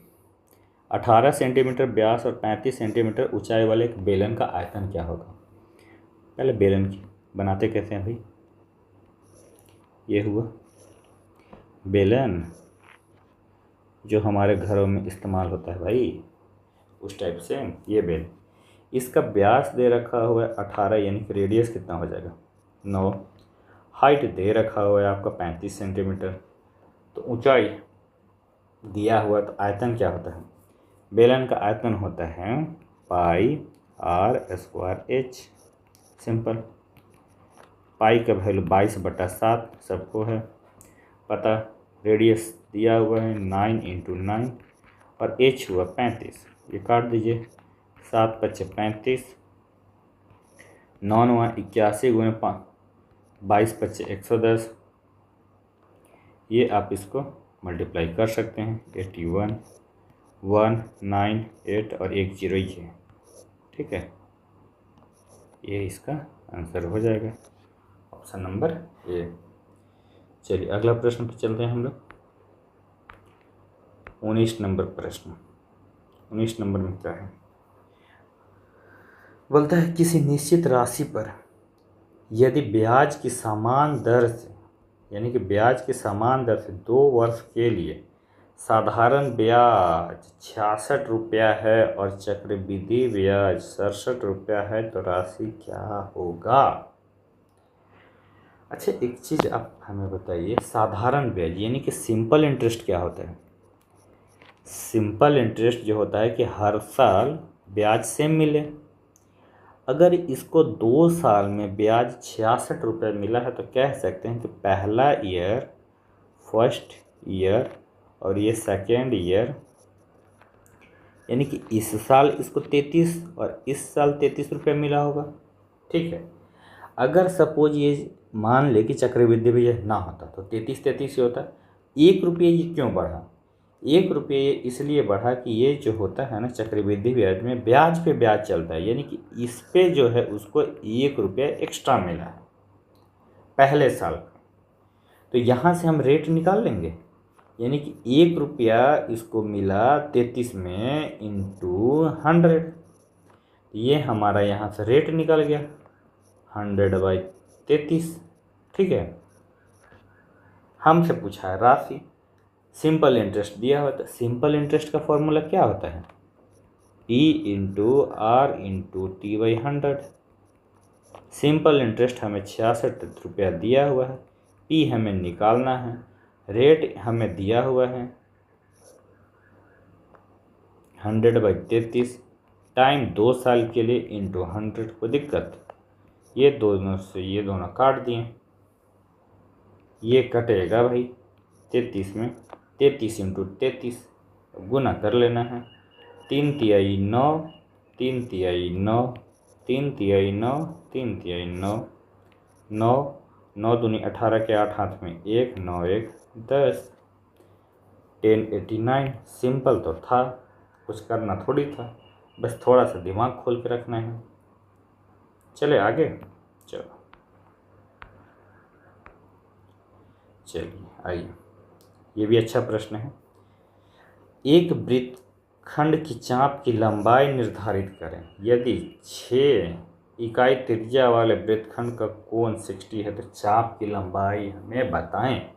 18 सेंटीमीटर व्यास और 35 सेंटीमीटर ऊंचाई वाले एक बेलन का आयतन क्या होगा। पहले बेलन की बनाते कैसे हैं भाई, ये हुआ बेलन जो हमारे घरों में इस्तेमाल होता है भाई, उस टाइप से ये बेलन। इसका व्यास दे रखा हुआ है 18, यानी कि रेडियस कितना हो जाएगा 9। हाइट दे रखा हुआ है आपका 35 सेंटीमीटर, तो ऊंचाई दिया हुआ, तो आयतन क्या होता है, बेलन का आयतन होता है पाई आर स्क्वायर एच, सिंपल। पाई का वैल्यू 22/7 सबको है पता। रेडियस दिया हुआ है 9 × 9 और एच हुआ 35, ये काट दीजिए, 7 × 35, 9 × 81 × 5 22 × 110। ये आप इसको मल्टीप्लाई कर सकते हैं, 81 1 9 8 और 1 0 ये, ठीक है। ये इसका आंसर हो जाएगा, ऑप्शन नंबर ए। चलिए अगला प्रश्न पे चलते हैं हम लोग। 19 नंबर प्रश्न। 19 नंबर में क्या है, बोलता है किसी निश्चित राशि पर यदि ब्याज की समान दर से, यानी कि ब्याज की समान दर से 2 वर्ष के लिए साधारण ब्याज 66 रुपया है और चक्रवृद्धि ब्याज 67 रुपया है तो राशि क्या होगा। अच्छा, एक चीज़ आप हमें बताइए, साधारण ब्याज यानी कि सिंपल इंटरेस्ट क्या होता है। सिंपल इंटरेस्ट जो होता है कि हर साल ब्याज सेम मिले। अगर इसको 2 साल में ब्याज 66 रुपये मिला है तो कह सकते हैं कि पहला ईयर, फर्स्ट ईयर और ये सेकेंड ईयर, यानी कि इस साल इसको 33 और इस साल 33 रुपये मिला होगा। ठीक है, अगर सपोज ये मान ले कि चक्रवृद्धि ब्याज ना होता तो 33 ही होता। 1 रुपये ये क्यों बढ़ा? 1 रुपये ये इसलिए बढ़ा कि ये जो होता है ना चक्रवृद्धि ब्याज में ब्याज पे ब्याज चलता है, यानी कि इस पे जो है उसको 1 रुपया एक्स्ट्रा मिला है पहले साल का। तो यहाँ से हम रेट निकाल लेंगे, यानी कि 1 रुपया इसको मिला 33 में इंटू 100, ये हमारा यहाँ से रेट निकल गया 100/33। ठीक है, हमसे पूछा है राशि, सिंपल इंटरेस्ट दिया हुआ। तो सिंपल इंटरेस्ट का फॉर्मूला क्या होता है? E/R/T/100। सिंपल इंटरेस्ट हमें 66 रुपया दिया हुआ है, P हमें निकालना है, रेट हमें दिया हुआ है 100/33, टाइम 2 साल के लिए इंटू 100। कोई दिक्कत? ये दोनों से ये दोनों काट दिए, ये कटेगा भाई 33 में, 33 इंटू 33 गुना कर लेना है। 3 तिहाई 9, 3 तिहाई 9, 3 तिहाई 9, 3 तिहाई 9, 9 9 दूनी 18 के 8 हाथ में 1, 9 1 10, 1089। सिंपल तो था, कुछ करना थोड़ी था, बस थोड़ा सा दिमाग खोल के रखना है। चले आगे, चलो चलिए आइए, ये भी अच्छा प्रश्न है। एक वृत्तखंड की चाप की लंबाई निर्धारित करें। यदि 6 इकाई त्रिज्या वाले वृत्तखंड का कोण 60 है तो चाप की लंबाई हमें बताएं।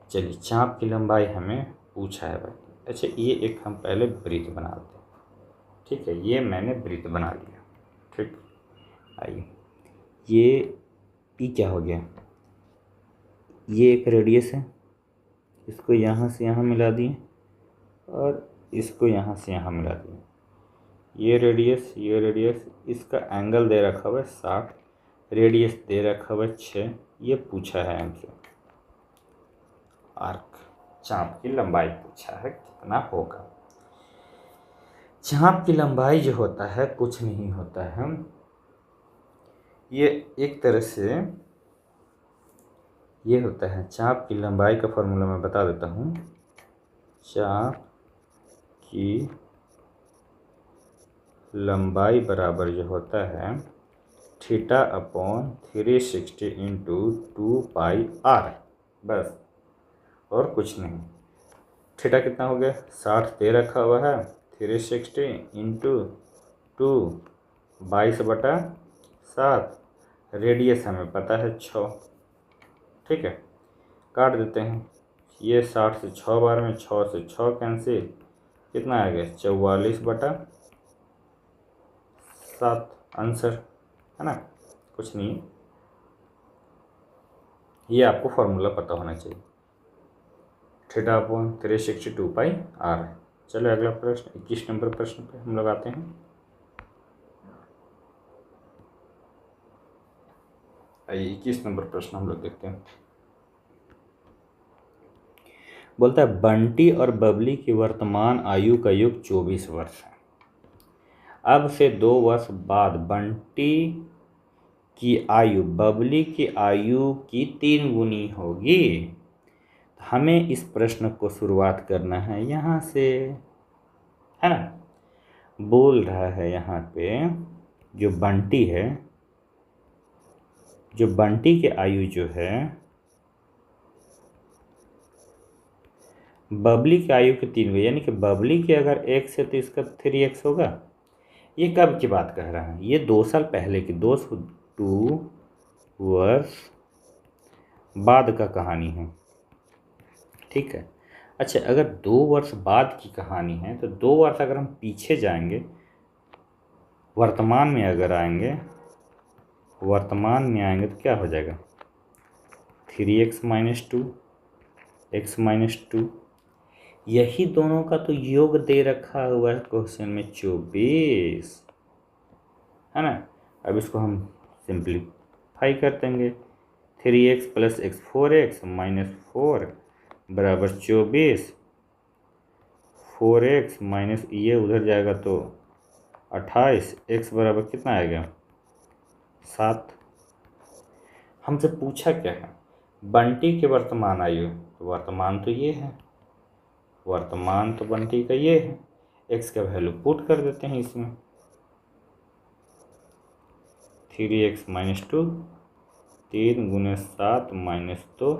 चलिए, चाप की लंबाई हमें पूछा है भाई। अच्छा, ये एक हम पहले वृत्त बनाते हैं। ठीक है, ये मैंने वृत्त बना लिया। ठीक, आइए, ये क्या हो गया? ये एक रेडियस है, इसको यहाँ से यहाँ मिला दिए और इसको यहाँ से यहाँ मिला दिए। ये रेडियस, इसका एंगल दे रखा हुआ है 60, रेडियस दे रखा हुआ है 6। ये पूछा है हमसे आर्क, चाप की लंबाई पूछा है कितना होगा। चाप की लंबाई जो होता है कुछ नहीं होता है, ये एक तरह से ये होता है। चाप की लंबाई का फॉर्मूला मैं बता देता हूँ। चाप की लंबाई बराबर जो होता है θ/360 इंटू 2πr, बस और कुछ नहीं। थीटा कितना हो गया? 60 दे रखा हुआ है, 360 इंटू 2 22/7, रेडियस हमें पता है 6। ठीक है, काट देते हैं। ये 60 से 6 बार में 6 से 6 कैंसिल, कितना आ गया? 44/7 आंसर है ना, कुछ नहीं। ये आपको फॉर्मूला पता होना चाहिए, θ/360 2πr है। चलो अगला प्रश्न, 21 नंबर प्रश्न पे हम लोग आते हैं। आइए 21 नंबर प्रश्न हम लोग देखते हैं। बोलता है बंटी और बबली की वर्तमान आयु का युग 24 वर्ष है। अब से 2 वर्ष बाद बंटी की आयु बबली की आयु की 3 गुनी होगी। हमें इस प्रश्न को शुरुआत करना है यहाँ से, है ना। बोल रहा है यहाँ पे जो बंटी है, जो बंटी की आयु जो है बबली की आयु के 3 गुनी, यानी कि बबली की अगर x है तो इसका 3x होगा। ये कब की बात कह रहा है? ये 2 साल पहले की, 2 वर्ष बाद का कहानी है। ठीक है। अच्छा, अगर 2 वर्ष बाद की कहानी है तो 2 वर्ष अगर हम पीछे जाएंगे, वर्तमान में अगर आएंगे, वर्तमान में आएंगे तो क्या हो जाएगा? 3x - 2 x - 2, यही दोनों का तो योग दे रखा हुआ है क्वेश्चन में 24, है ना। अब इसको हम सिंप्लीफाई कर देंगे। 3x + x 4x - 4 बराबर 24, 4x माइनस ये उधर जाएगा तो 28, x बराबर कितना आएगा? 7। हमसे पूछा क्या है? बंटी के वर्तमान आयु, तो वर्तमान तो ये है, वर्तमान तो बंटी का ये है। x का वैल्यू पुट कर देते हैं इसमें, 3x - 2, 3 × 7 - 2,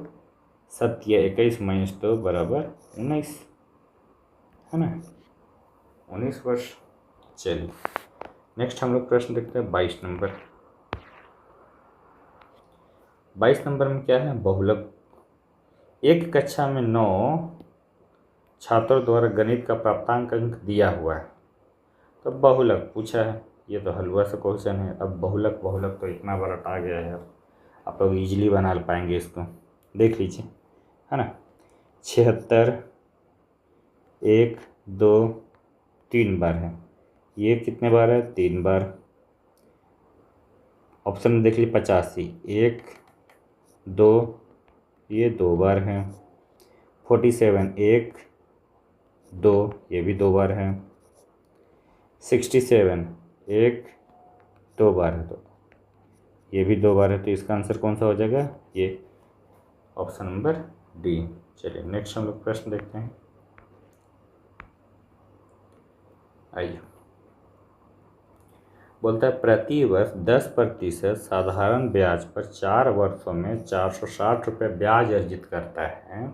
7 या 21 - 2 बराबर 19, है ना, 19 वर्ष। चलिए नेक्स्ट हम लोग प्रश्न देखते हैं 22 नंबर। 22 नंबर में क्या है? बहुलक। एक कक्षा में 9 छात्रों द्वारा गणित का प्राप्तांक अंक दिया हुआ है, तो बहुलक पूछा है। ये तो हलवा सा क्वेश्चन है। अब बहुलक बहुलक तो इतना बड़ा आ गया है, आप लोग इजीली बना पाएंगे इसको, देख लीजिए, है ना। 76 1 2 3 बार है, ये कितने बार है? 3 बार। ऑप्शन में देख लीजिए 85, 1 2, ये 2 बार है। 47 1 2, ये भी 2 बार है। 67 1 2 बार है, तो ये भी 2 बार है। तो इसका आंसर कौन सा हो जाएगा? ये ऑप्शन नंबर डी। चलिए नेक्स्ट हम लोग प्रश्न देखते हैं। आइए, बोलता है प्रति वर्ष 10% साधारण ब्याज पर 4 वर्षों में 460 रुपये ब्याज अर्जित करता है,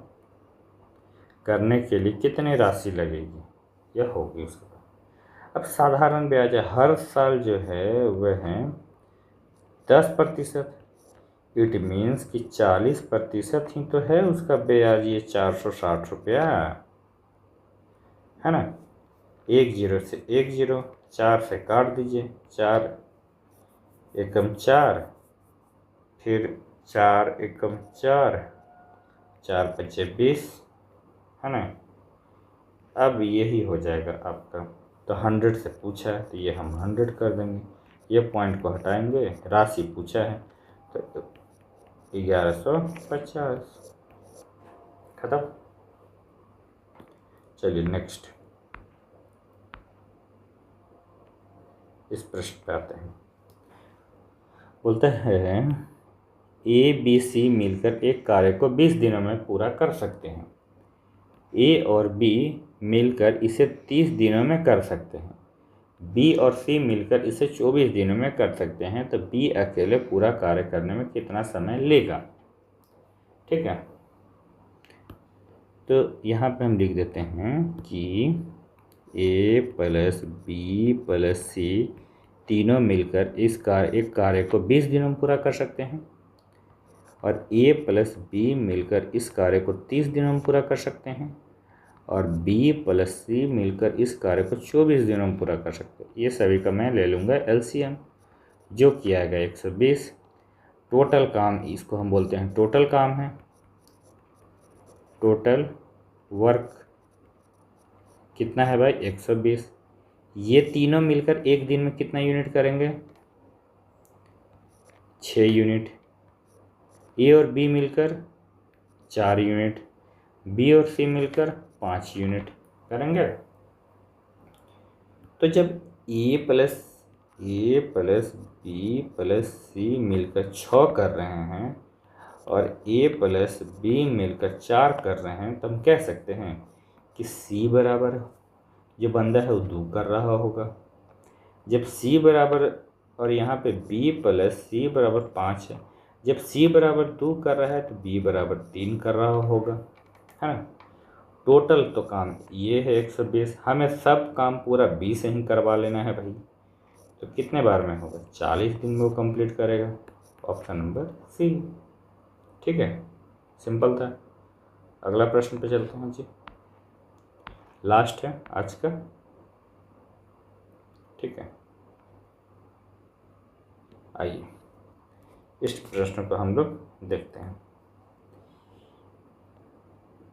करने के लिए कितनी राशि लगेगी? यह होगी उसके बाद। अब साधारण ब्याज हर साल जो है वह है 10%, इट मीन्स कि 40% ही तो है उसका ब्याज, ये 460 रुपया, है ना। 1 0 से 1 0, 4 से काट दीजिए, 4 एकम 4, फिर 4 एकम 4, 4 पच्चे 20, है ना। अब यही हो जाएगा आपका। तो 100 से पूछा है तो ये हम 100 कर देंगे, ये पॉइंट को हटाएंगे, राशि पूछा है तो 1150, खत्म। चलिए नेक्स्ट इस प्रश्न पे आते हैं। बोलते हैं ABC मिलकर एक कार्य को 20 दिनों में पूरा कर सकते हैं। A और B मिलकर इसे 30 दिनों में कर सकते हैं। B और C मिलकर इसे 24 दिनों में कर सकते हैं, तो B अकेले पूरा कार्य करने में कितना समय लेगा? ठीक है, तो यहाँ पे हम लिख देते हैं कि A + B + C तीनों मिलकर एक कार्य को 20 दिनों में पूरा कर सकते हैं, और A + B मिलकर इस कार्य को 30 दिनों में पूरा कर सकते हैं, और B + C मिलकर इस कार्य को 24 दिनों में पूरा कर सकते हैं। ये सभी का मैं ले लूँगा LCM, जो किया आएगा 120। टोटल काम, इसको हम बोलते हैं टोटल काम है, टोटल वर्क कितना है भाई? 120। ये तीनों मिलकर एक दिन में कितना यूनिट करेंगे? 6 यूनिट। A और B मिलकर 4 यूनिट, B और C मिलकर 5 यूनिट करेंगे। तो जब A + B + C मिलकर 6 कर रहे हैं और A + B मिलकर 4 कर रहे हैं, तो हम कह सकते हैं कि C बराबर, जो बंदा है वो 2 कर रहा होगा। जब C बराबर, और यहाँ पे B + C बराबर 5 है, जब C बराबर 2 कर रहा है तो B बराबर 3 कर रहा होगा, है ना। टोटल तो काम ये है 120, हमें सब काम पूरा B से ही करवा लेना है भाई। तो कितने बार में होगा? 40 दिन में वो कंप्लीट करेगा। Option number C. ठीक है, सिंपल था। अगला प्रश्न पे चलते हैं जी, लास्ट है आज का। ठीक है, आइए इस प्रश्न को हम लोग देखते हैं।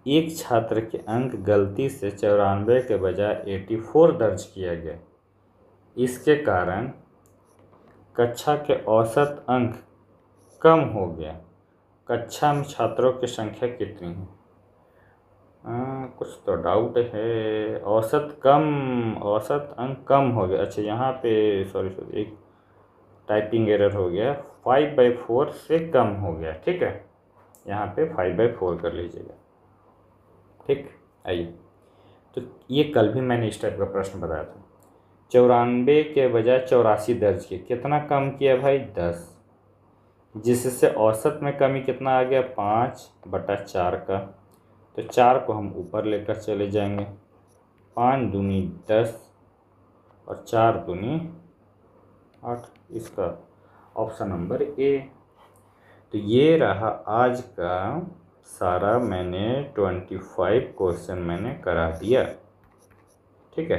एक छात्र के अंक गलती से 94 के बजाय 84 दर्ज किया गया। इसके कारण कक्षा के औसत अंक कम हो गया। कक्षा में छात्रों की संख्या कितनी है? कुछ तो डाउट है। औसत अंक कम हो गया। अच्छा, यहाँ पे सॉरी एक टाइपिंग एरर हो गया। 5/4 से कम हो गया। ठीक है, यहाँ पे 5/4 कर लीजिएगा। ठीक, आइए, तो ये कल भी मैंने इस टाइप का प्रश्न बताया था। 94 के बजाय 84 दर्ज किया, कितना कम किया भाई? 10, जिससे औसत में कमी कितना आ गया? 5/4 का। तो 4 को हम ऊपर लेकर चले जाएंगे। 5 दूनी 10 और 4 दूनी 8। इसका ऑप्शन नंबर ए। तो ये रहा आज का सारा, मैंने 25 क्वेश्चन मैंने करा दिया। ठीक है,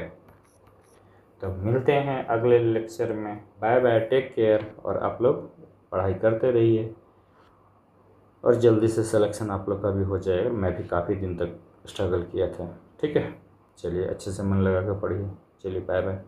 तो मिलते हैं अगले लेक्चर में। Bye bye, take care. और आप लोग पढ़ाई करते रहिए और जल्दी से सिलेक्शन आप लोग का भी हो जाएगा। मैं भी काफ़ी दिन तक स्ट्रगल किया था। ठीक है, चलिए अच्छे से मन लगा कर पढ़िए। चलिए बाय बाय।